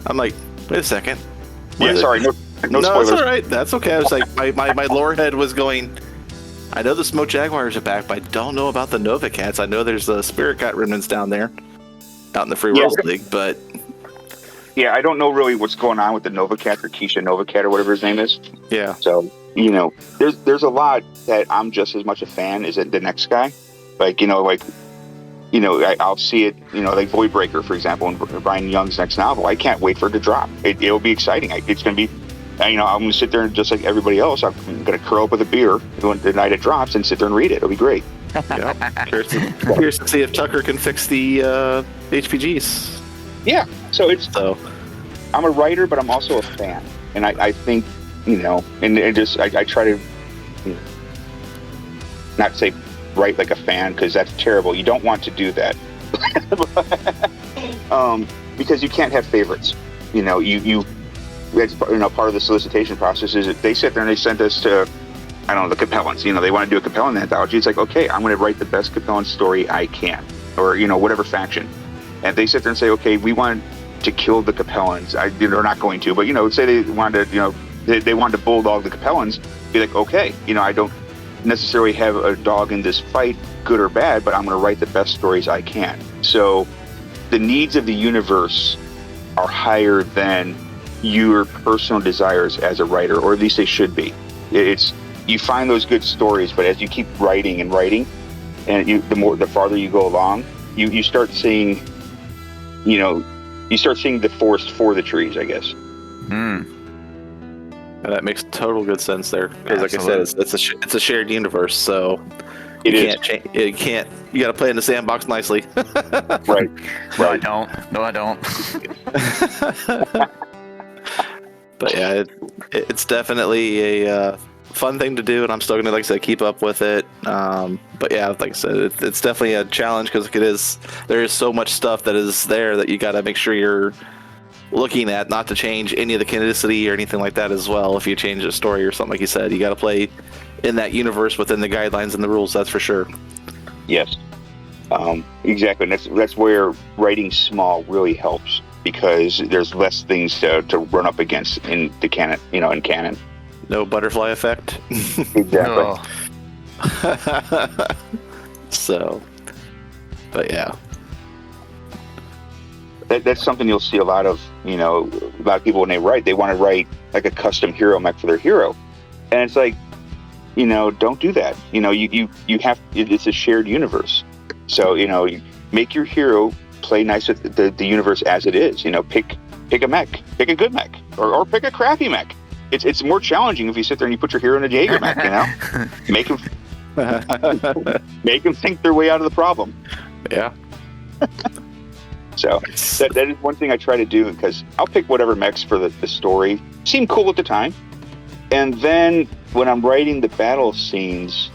I'm like, wait a second. Yeah, sorry, no spoilers. That's all right. That's okay. I was like, my lore head was going, I know the Smoke Jaguars are back, but I don't know about the Nova Cats. I know there's the Spirit Cat remnants down there, out in the Free Worlds League, but... Yeah, I don't know really what's going on with the Nova Cat or Keisha Nova Cat or whatever his name is. Yeah. So, there's a lot that I'm just as much a fan as the next guy. I'll see it, like Voidbreaker, for example, and Brian Young's next novel. I can't wait for it to drop. It'll be exciting. It's going to be, I'm going to sit there and just like everybody else, I'm going to curl up with a beer the night it drops and sit there and read it. It'll be great. Yeah. Curious to see if Tucker can fix the HPGs. Yeah. So I'm a writer, but I'm also a fan. And I think, I try to not say write like a fan, because that's terrible. You don't want to do that. Because you can't have favorites. It's part of the solicitation process is that they sit there and they send us to, I don't know, the Capellans. They want to do a Capellan anthology. It's like, okay, I'm going to write the best Capellan story I can, or whatever faction. And they sit there and say, okay, we want to kill the Capellans. They're not going to, but say they wanted to, they wanted to bulldog the Capellans. Be like, okay, I don't necessarily have a dog in this fight, good or bad, but I'm going to write the best stories I can. So the needs of the universe are higher than your personal desires as a writer, or at least they should be. You find those good stories, but as you keep writing and writing, and the farther you go along, you start seeing, the forest for the trees, I guess. And that makes total good sense there, because like I said, it's a shared universe, so you can't you got to play in the sandbox nicely. Right. No, I don't. But yeah, it's definitely a fun thing to do, and I'm still gonna, like I said, keep up with it. But yeah, like I said, it's definitely a challenge, because there is so much stuff that is there that you got to make sure you're looking at, not to change any of the canonicity or anything like that as well. If you change a story or something, like you said, you got to play in that universe within the guidelines and the rules. That's for sure. Yes, exactly. That's where writing small really helps, because there's less things to run up against in the canon. In canon. No butterfly effect. Exactly. So, but yeah. That's something you'll see a lot of people when they want to write like a custom hero mech for their hero, and it's like, don't do that. You have, it's a shared universe, so you make your hero play nice with the universe as it is. Pick a mech, pick a good mech, or pick a crappy mech. It's more challenging if you sit there and you put your hero in a Jaeger mech. Make them think their way out of the problem. Yeah. So that is one thing I try to do, because I'll pick whatever mechs for the story seem cool at the time, and then when I'm writing the battle scenes,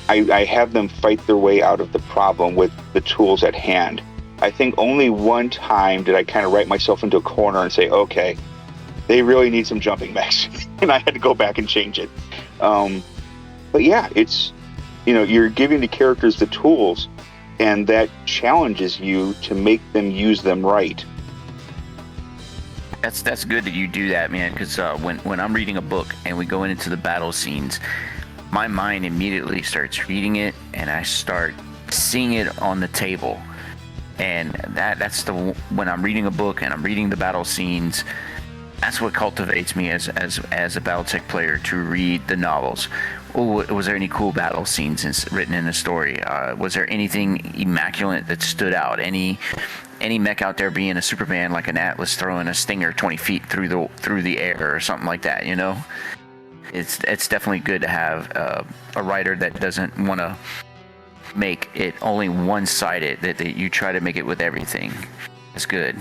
I have them fight their way out of the problem with the tools at hand. I think only one time did I kind of write myself into a corner and say, okay, they really need some jumping mechs, and I had to go back and change it. But yeah, it's you're giving the characters the tools, and that challenges you to make them use them right. That's good that you do that, man, because when I'm reading a book and we go into the battle scenes, my mind immediately starts reading it, and I start seeing it on the table. And that's when I'm reading a book and I'm reading the battle scenes, that's what cultivates me as a BattleTech player, to read the novels. Oh, was there any cool battle scenes written in the story? Was there anything immaculate that stood out? Any mech out there being a Superman, like an Atlas throwing a Stinger 20 feet through the air or something like that? It's definitely good to have a writer that doesn't want to make it only one-sided. That you try to make it with everything. It's good.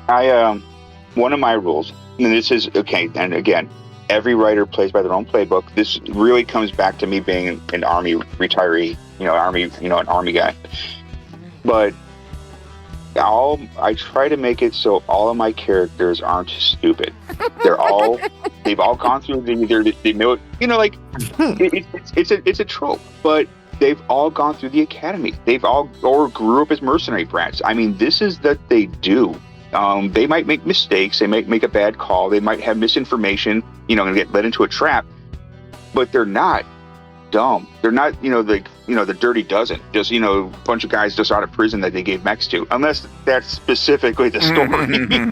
One of my rules, and this is okay, and again, every writer plays by their own playbook. This really comes back to me being an Army retiree, an Army guy. But I try to make it so all of my characters aren't stupid. They've all gone through they know, it's a trope, but they've all gone through the academy. They've all or grew up as mercenary brats. I mean, this is that they do. They might make mistakes. They might make a bad call. They might have misinformation, and get led into a trap. but they're not dumb. They're not, the dirty dozen, just, a bunch of guys just out of prison that they gave mechs to, unless that's specifically the story.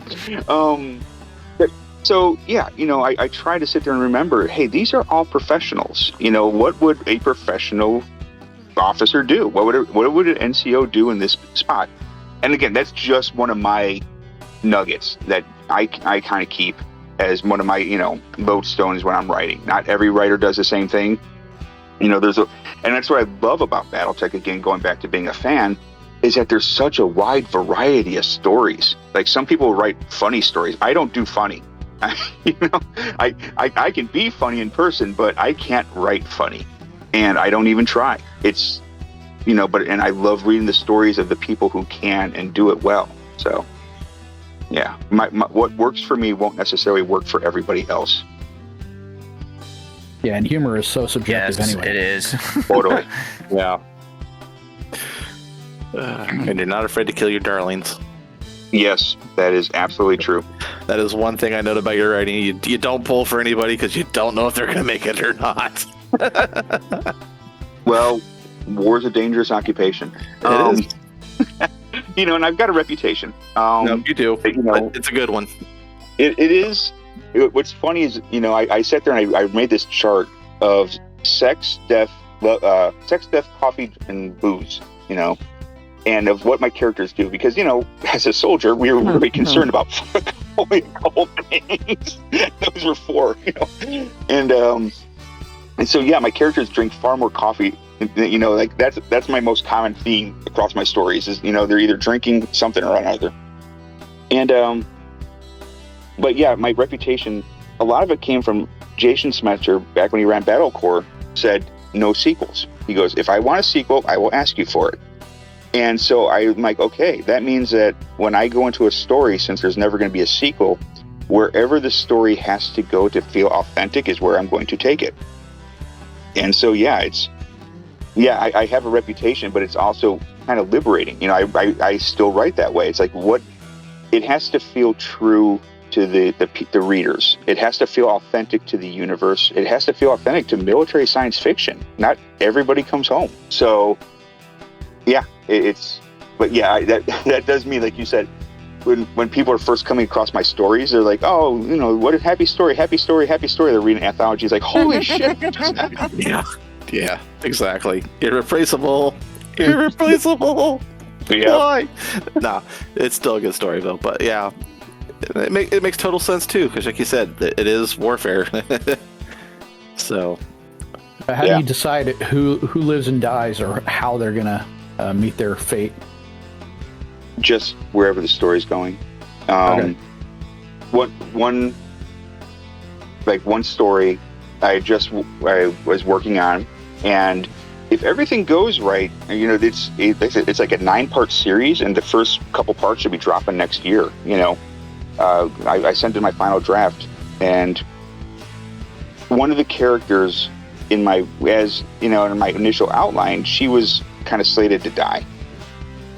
So, yeah, I try to sit there and remember, hey, these are all professionals. What would a professional officer do? What would an NCO do in this spot? And again, that's just one of my nuggets that I kind of keep as one of my, lodestones when I'm writing. Not every writer does the same thing. And that's what I love about BattleTech, again, going back to being a fan, is that there's such a wide variety of stories. Like, some people write funny stories. I don't do funny. I can be funny in person, but I can't write funny, and I don't even try. It's, and I love reading the stories of the people who can and do it well. So, yeah, what works for me won't necessarily work for everybody else. Yeah, and humor is so subjective anyway. It is. Totally. Yeah. And you're not afraid to kill your darlings. Yes, that is absolutely true. That is one thing I note about your writing. You don't pull for anybody because you don't know if they're going to make it or not. Well, war's a dangerous occupation. It is. And I've got a reputation. No, you do. But it's a good one. It is. What's funny is, I sat there and I made this chart of sex, death, coffee, and booze, and of what my characters do, because as a soldier we were really concerned about only a couple things. Those were 4, and so yeah, my characters drink far more coffee. Like that's my most common theme across my stories is they're either drinking something or another. And but yeah, my reputation, a lot of it came from Jason Smetzer back when he ran Battle Corps. Said no sequels. He goes, if I want a sequel, I will ask you for it. And so I'm like, okay, that means that when I go into a story, since there's never going to be a sequel, wherever the story has to go to feel authentic is where I'm going to take it. And so, yeah, I have a reputation, but it's also kind of liberating. I still write that way. It's like it has to feel true to the readers. It has to feel authentic to the universe. It has to feel authentic to military science fiction. Not everybody comes home. So, yeah, that does mean, like you said, when people are first coming across my stories, they're like, oh, what a happy story. They're reading anthologies like, holy shit. Yeah, exactly. Irreplaceable. Yeah. Why? Nah, it's still a good story though. But yeah, it makes total sense too, because like you said, it is warfare. So, how do you decide who lives and dies, or how they're gonna meet their fate? Just wherever the story's going. Okay. One story I was working on, and if everything goes right, it's like a 9-part series, and the first couple parts should be dropping next year. I sent in my final draft, and one of the characters in my initial outline, she was kind of slated to die.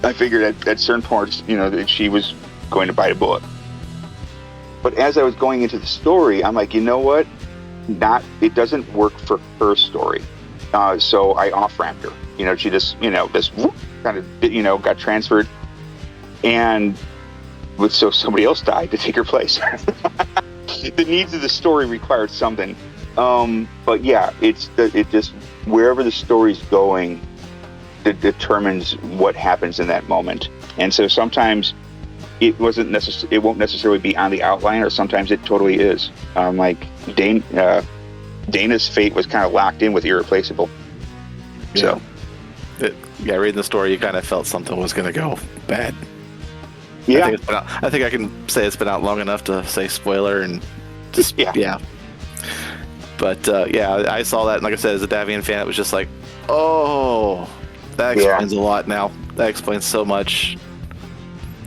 I figured at certain parts, that she was going to bite a bullet. But as I was going into the story, I'm like, you know what? It doesn't work for her story. So I off-ramped her. She just, kind of, got transferred. And so somebody else died to take her place. The needs of the story required something. But yeah, it just, wherever the story's going, that determines what happens in that moment. And so sometimes it won't necessarily be on the outline, or sometimes it totally is. Like Dana's fate was kind of locked in with Irreplaceable. Yeah. So reading the story, you kind of felt something was going to go bad. Yeah, I think I can say it's been out long enough to say spoiler and just yeah. But I saw that, and like I said, as a Davian fan, it was just like, oh, that explains a lot now. That explains so much,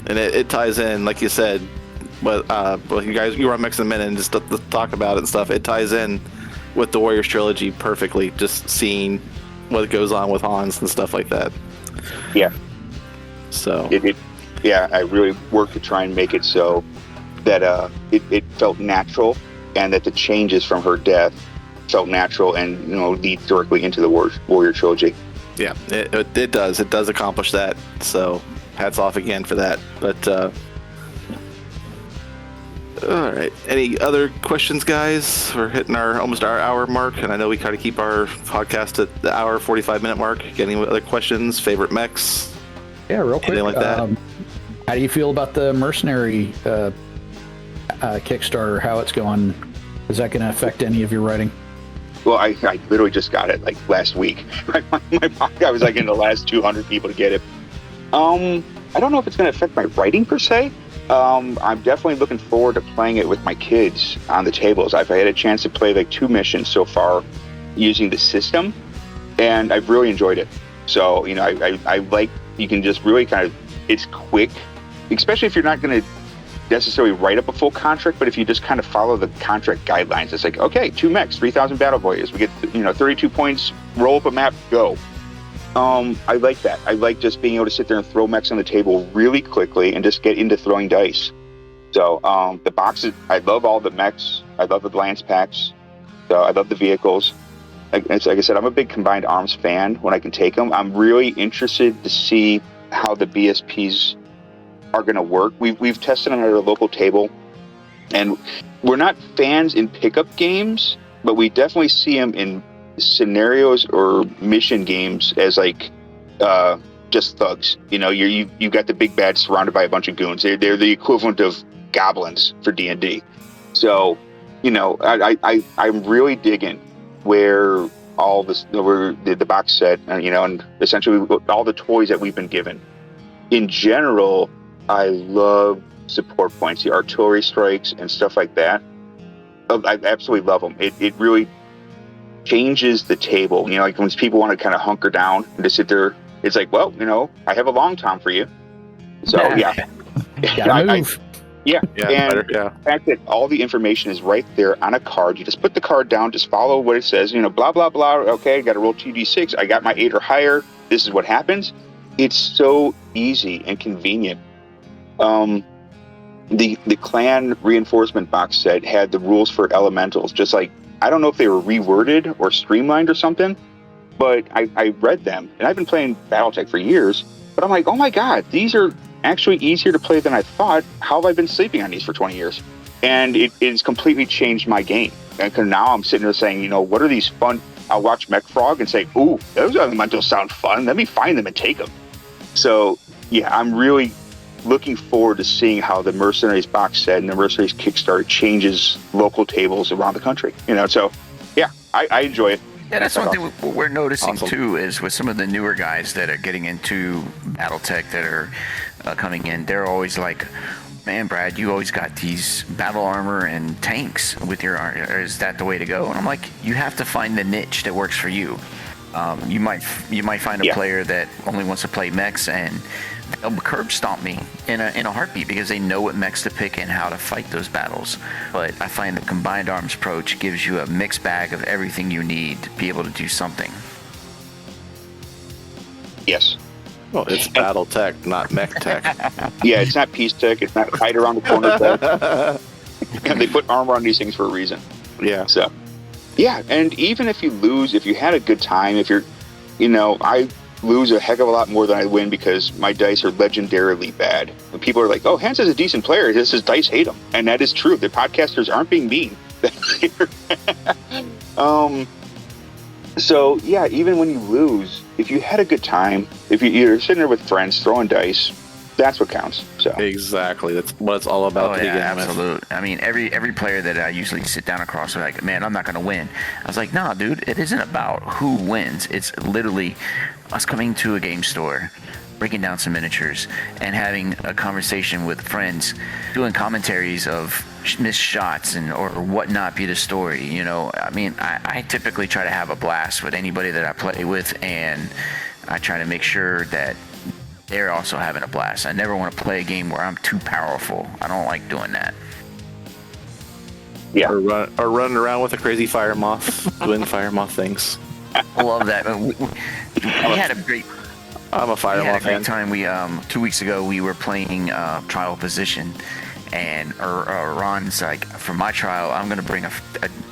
and it ties in, like you said, but you were on Mix and Min and just to talk about it and stuff. It ties in with the Warriors trilogy perfectly. Just seeing what goes on with Hans and stuff like that. Yeah. So. I really worked to try and make it so that it felt natural, and that the changes from her death felt natural and lead directly into the Warrior Trilogy. Yeah, it does. It does accomplish that. So hats off again for that. But all right. Any other questions, guys? We're hitting almost our hour mark, and I know we kind of keep our podcast at the hour 45-minute mark. Any other questions? Favorite mechs? Yeah, real quick. Anything like that? How do you feel about the Mercenary Kickstarter? How it's going? Is that going to affect any of your writing? Well, I literally just got it like last week. I was like in the last 200 people to get it. I don't know if it's going to affect my writing per se. I'm definitely looking forward to playing it with my kids on the tables. I've had a chance to play like 2 missions so far using the system, and I've really enjoyed it. So, I like, you can just really kind of, it's quick, especially if you're not going to necessarily write up a full contract, but if you just kind of follow the contract guidelines, it's like, okay, 2 mechs, 3,000 battle warriors, we get 32 points, roll up a map, go. I like that. I like just being able to sit there and throw mechs on the table really quickly and just get into throwing dice. So the boxes, I love all the mechs. I love the Lance packs. So I love the vehicles. Like I said, I'm a big combined arms fan when I can take them. I'm really interested to see how the BSPs are going to work. We've tested them at our local table, and we're not fans in pickup games, but we definitely see them in scenarios or mission games as like just thugs. You got the big bad surrounded by a bunch of goons. They're the equivalent of goblins for D&D. So I'm really digging where all this, where the box set, and essentially all the toys that we've been given. In general, I love support points, the artillery strikes and stuff like that. I absolutely love them. It really changes the table. Like when people want to kind of hunker down and just sit there, it's like, well, I have a long tom for you. So yeah. The fact that all the information is right there on a card, you just put the card down, just follow what it says, blah, blah, blah. Okay, I got to roll 2d6. I got my 8 or higher. This is what happens. It's so easy and convenient. The clan reinforcement box set had the rules for elementals, just like, I don't know if they were reworded or streamlined or something, but I read them, and I've been playing BattleTech for years, but I'm like, oh my God, these are actually easier to play than I thought. How have I been sleeping on these for 20 years? And it's completely changed my game. And now I'm sitting there saying, what are these fun? I'll watch Mech Frog and say, ooh, those elementals sound fun. Let me find them and take them. So yeah, I'm really looking forward to seeing how the Mercenaries box set and the Mercenaries Kickstarter changes local tables around the country. So yeah, I enjoy it. Yeah, that's one thing we're noticing too, is with some of the newer guys that are getting into BattleTech that are coming in, they're always like, man, Brad, you always got these battle armor and tanks with your armor. Is that the way to go? And I'm like, you have to find the niche that works for you. You might find a player that only wants to play mechs, and they'll curb stomp me in a heartbeat because they know what mechs to pick and how to fight those battles. But I find the combined arms approach gives you a mixed bag of everything you need to be able to do something. Yes. Well, it's BattleTech, not mech tech. Yeah, it's not peace tech. It's not hide around the corner tech. And they put armor on these things for a reason. Yeah. So, yeah, and even if you lose, if you had a good time, if you're, I lose a heck of a lot more than I win because my dice are legendarily bad. And people are like, oh, Hansa's a decent player. His dice hate him. And that is true. The podcasters aren't being mean. So, yeah, even when you lose, if you had a good time, if you're sitting there with friends throwing dice, that's what counts. So exactly, that's what it's all about. Oh, yeah, absolutely. I mean, every player that I usually sit down across are like, man, I'm not going to win. I was like, nah, dude, it isn't about who wins. It's literally us coming to a game store, breaking down some miniatures, and having a conversation with friends, doing commentaries of missed shots and or whatnot be the story. I mean, I typically try to have a blast with anybody that I play with, and I try to make sure that they're also having a blast. I never want to play a game where I'm too powerful. I don't like doing that. Yeah. Or running around with a crazy fire moth, doing fire moth things. I love that. We had a great... I'm a fire moth fan. Time. We 2 weeks ago we were playing trial position, and Ron's like, for my trial, I'm gonna bring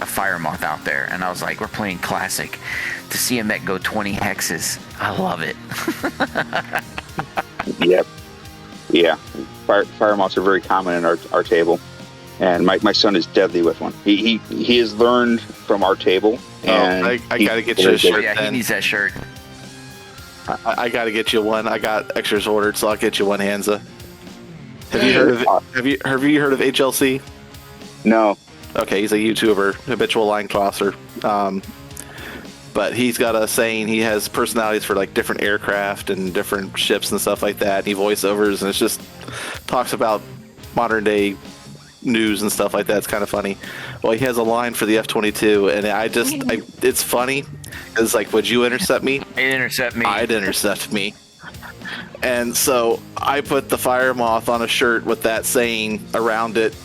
a fire moth out there, and I was like, we're playing classic. To see a mech go 20 hexes, I love it. Yep. Yeah. Fire moths are very common in our table. And my son is deadly with one. He has learned from our table. And I gotta get you a shirt. Yeah, he then. needs that shirt. I gotta get you one. I got extras ordered, so I'll get you one, Hansa. Have you heard of HLC? No. Okay, he's a YouTuber, habitual line crosser. But he's got a saying. He has personalities for like different aircraft and different ships and stuff like that. And he voiceovers, and it's just talks about modern day news and stuff like that. It's kind of funny. Well, he has a line for the F-22, and it's funny. It's like, would you intercept me? It intercept me. I'd intercept me. And so I put the fire moth on a shirt with that saying around it.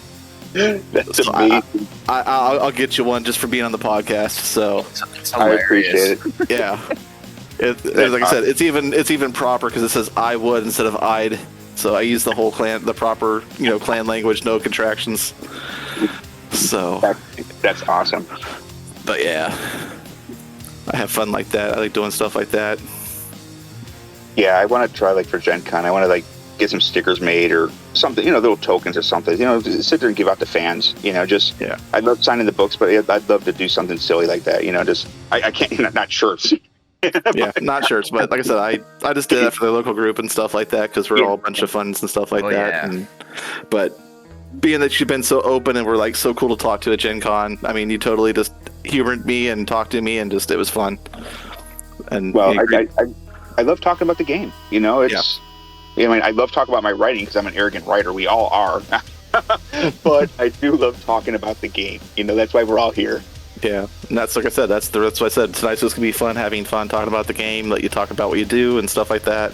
That's So amazing. I'll get you one just for being on the podcast. So It's I hilarious. appreciate it. yeah, like I said, it's even proper because it says I would instead of I'd. So I use the whole the proper clan language, no contractions. So That's awesome. but yeah, I have fun like that. I like doing stuff like that. Yeah, I want to try like for Gen Con. I want to like get some stickers made or something, little tokens or something. Sit there and give out to fans. Just Yeah. I love signing the books, but I'd love to do something silly like that. Just I can't not shirts. Yeah, not shirts, but like I said, I just did that for the local group and stuff like that because we're all a bunch of funds and stuff like that. Yeah. But being that you've been so open and we're like so cool to talk to at Gen Con, I mean, you totally just humored me and talked to me and just it was fun. And Well, I love talking about the game. It's. I mean, I love talking about my writing because I'm an arrogant writer. We all are. But I do love talking about the game. That's why we're all here. yeah, and that's like I said, that's what I said. Tonight's just gonna be fun, having fun talking about the game, let you talk about what you do and stuff like that.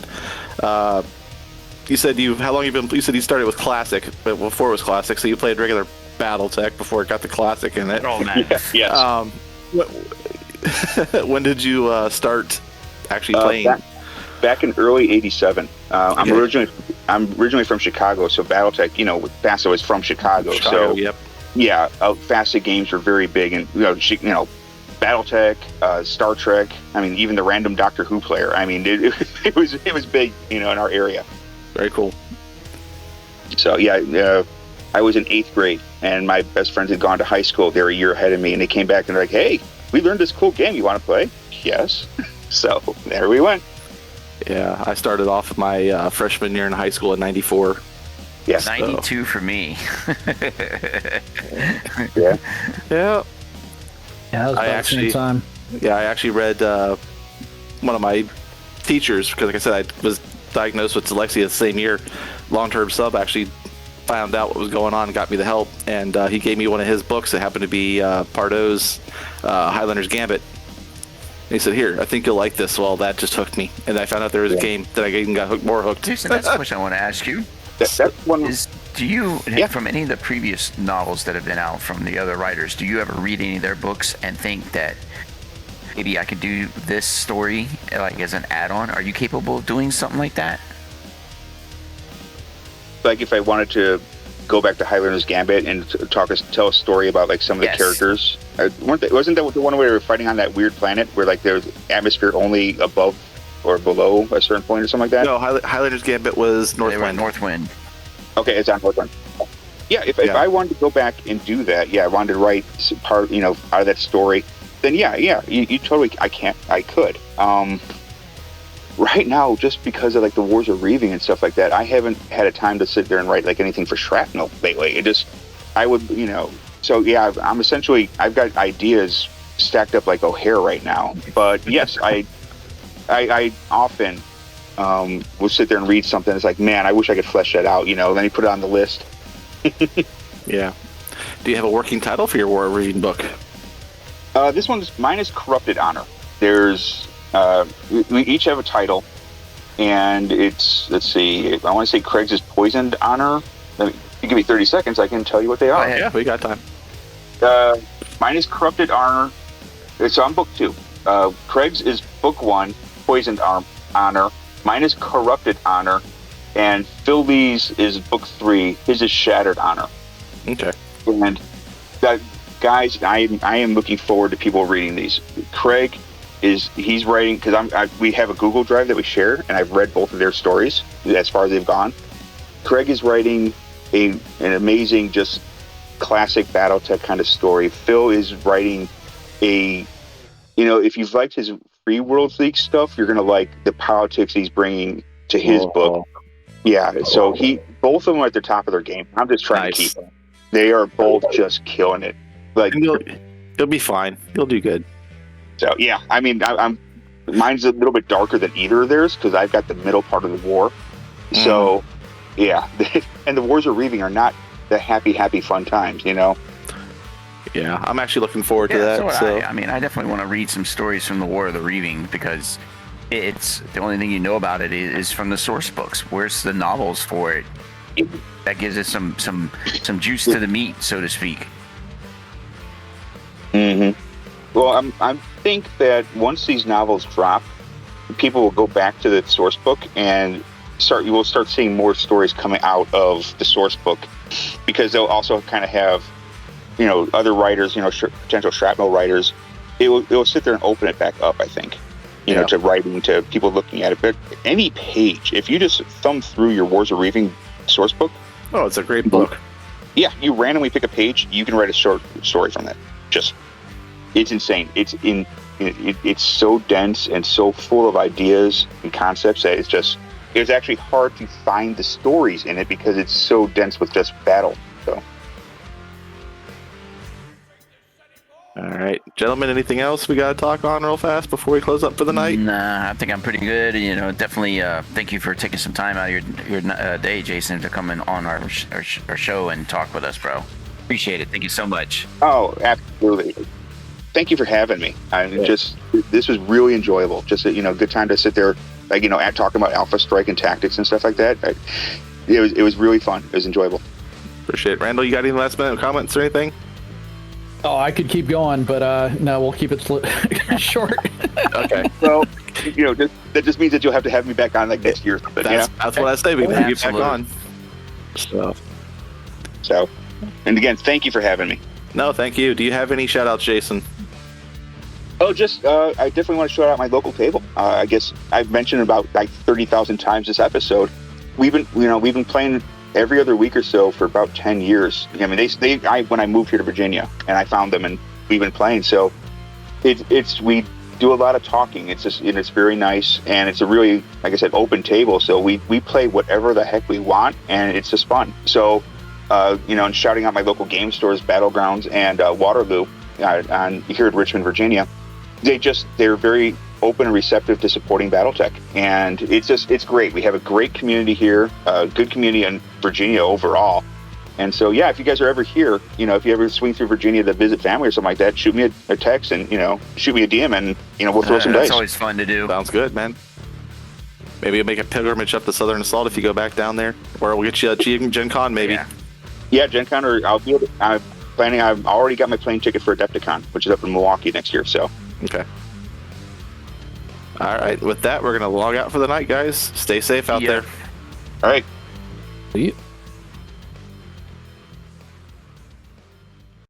You said how long you been? You said you started with Classic, but before it was Classic, so you played regular BattleTech before it got the Classic in it. Oh man. Yes. When did you start actually playing? Back in early '87. I'm Okay. originally from Chicago, so BattleTech, FASA was from Chicago. So yep. yeah, FASA games were very big, and BattleTech, Star Trek. I mean, even the random Doctor Who player. I mean, it was big, in our area. Very cool. So yeah, I was in 8th grade, and my best friends had gone to high school. They were a year ahead of me, and they came back and they're like, "Hey, we learned this cool game. You want to play?" Yes. So there we went. Yeah, I started off my freshman year in high school in '94. Yes. 92 for me. Yeah. Yeah. Yeah, that was about the same time. Yeah, I actually read one of my teachers, because like I said, I was diagnosed with dyslexia the same year. Long-term sub actually found out what was going on and got me the help, and he gave me one of his books that happened to be Pardo's Highlander's Gambit. And he said, "Here, I think you'll like this." Well, that just hooked me, and I found out there was a game that I even got more hooked. Jason, that's a question I want to ask you. That's one. Do you, Yeah. from any of the previous novels that have been out from the other writers, do you ever read any of their books and think that maybe I could do this story like as an add-on? Are you capable of doing something like that? Like if I wanted to go back to Highlander's Gambit and tell a story about like some of the Yes. characters. Wasn't that the one where they were fighting on that weird planet where like there's atmosphere only above or below a certain point or something like that? No, Highlander's Gambit was They were Northwind. Northwind. Okay, it's on Northwind. Yeah, if Yeah. I wanted to go back and do that, I wanted to write some part, out of that story, then you totally, I could. Right now, just because of like the Wars of Reaving and stuff like that, I haven't had a time to sit there and write like anything for Shrapnel lately. I would, so yeah, I'm essentially, I've got ideas stacked up like O'Hare right now. But yes, I often will sit there and read something. It's like, man, I wish I could flesh that out, then you put it on the list. Yeah. Do you have a working title for your War of Reaving book? Mine is Corrupted Honor. There's, we each have a title, and it's, let's see, I want to say Craig's is Poisoned Honor. If you give me 30 seconds, I can tell you what they are. Yeah, we got time. Mine is Corrupted Honor. It's on book 2. Craig's is book 1, Poisoned Honor. Mine is Corrupted Honor. And Philby's is book 3. His is Shattered Honor. Okay. And that guys, I am looking forward to people reading these. Craig he's writing, because we have a Google Drive that we share, and I've read both of their stories as far as they've gone. Craig is writing an amazing, just classic BattleTech kind of story. Phil is writing if you've liked his Free World League stuff, you're gonna like the politics he's bringing to his book. Yeah, so both of them are at the top of their game. I'm just trying to keep them. They are both just killing it. Like you'll be fine. You'll do good. So yeah, I mean, mine's a little bit darker than either of theirs because I've got the middle part of the war. So yeah, and the Wars of Reaving are not the happy fun times, Yeah, I'm actually looking forward to that. So I mean, I definitely want to read some stories from the War of the Reaving because it's the only thing you know about it is from the source books. Where's the novels for it? That gives it some juice to the meat, so to speak. Well, I think that once these novels drop, people will go back to the source book and we'll start seeing more stories coming out of the source book, because they'll also kind of have, other writers, potential shrapnel writers. It will sit there and open it back up, I think, to writing, to people looking at it. But any page, if you just thumb through your Wars of Reaving source book. Oh, it's a great book. Yeah, you randomly pick a page, you can write a short story from that. It's insane. It's so dense and so full of ideas and concepts that it's actually hard to find the stories in it because it's so dense with just battle. So, all right, gentlemen, anything else we got to talk on real fast before we close up for the night? Nah, I think I'm pretty good. Definitely thank you for taking some time out of your day, Jason, to come in on our show and talk with us, bro. Appreciate it. Thank you so much. Oh, absolutely. Thank you for having me. This was really enjoyable. Just a good time to sit there, at talking about Alpha Strike and tactics and stuff like that. It was really fun. It was enjoyable. Appreciate it. Randall, you got any last minute comments or anything? Oh, I could keep going, but no, we'll keep it short. Okay. Well, that just means that you'll have to have me back on next year. But, that's what I say. We can get back on. So, and again, thank you for having me. No, thank you. Do you have any shout outs, Jason? Oh, I definitely want to shout out my local table. I guess I've mentioned about 30,000 times this episode. We've been playing every other week or so for about 10 years. I mean, when I moved here to Virginia, and I found them, and we've been playing. So we do a lot of talking. It's very nice, and it's a really, like I said, open table. So we play whatever the heck we want, and it's just fun. So, and shouting out my local game stores, Battlegrounds and Waterloo, here in Richmond, Virginia. They're very open and receptive to supporting BattleTech, and it's great. We have a great community here, a good community in Virginia overall. And so, yeah, if you guys are ever here, if you ever swing through Virginia to visit family or something like that, shoot me a text and, shoot me a DM, and, we'll throw some dice. That's always fun to do. Sounds good, man. Maybe you'll make a pilgrimage up to Southern Assault if you go back down there, or we'll get you a Gen Con, maybe. Yeah, Gen Con, or I've already got my plane ticket for Adepticon, which is up in Milwaukee next year, so. Okay. All right, with that, we're going to log out for the night, guys. Stay safe out there. All right. See you.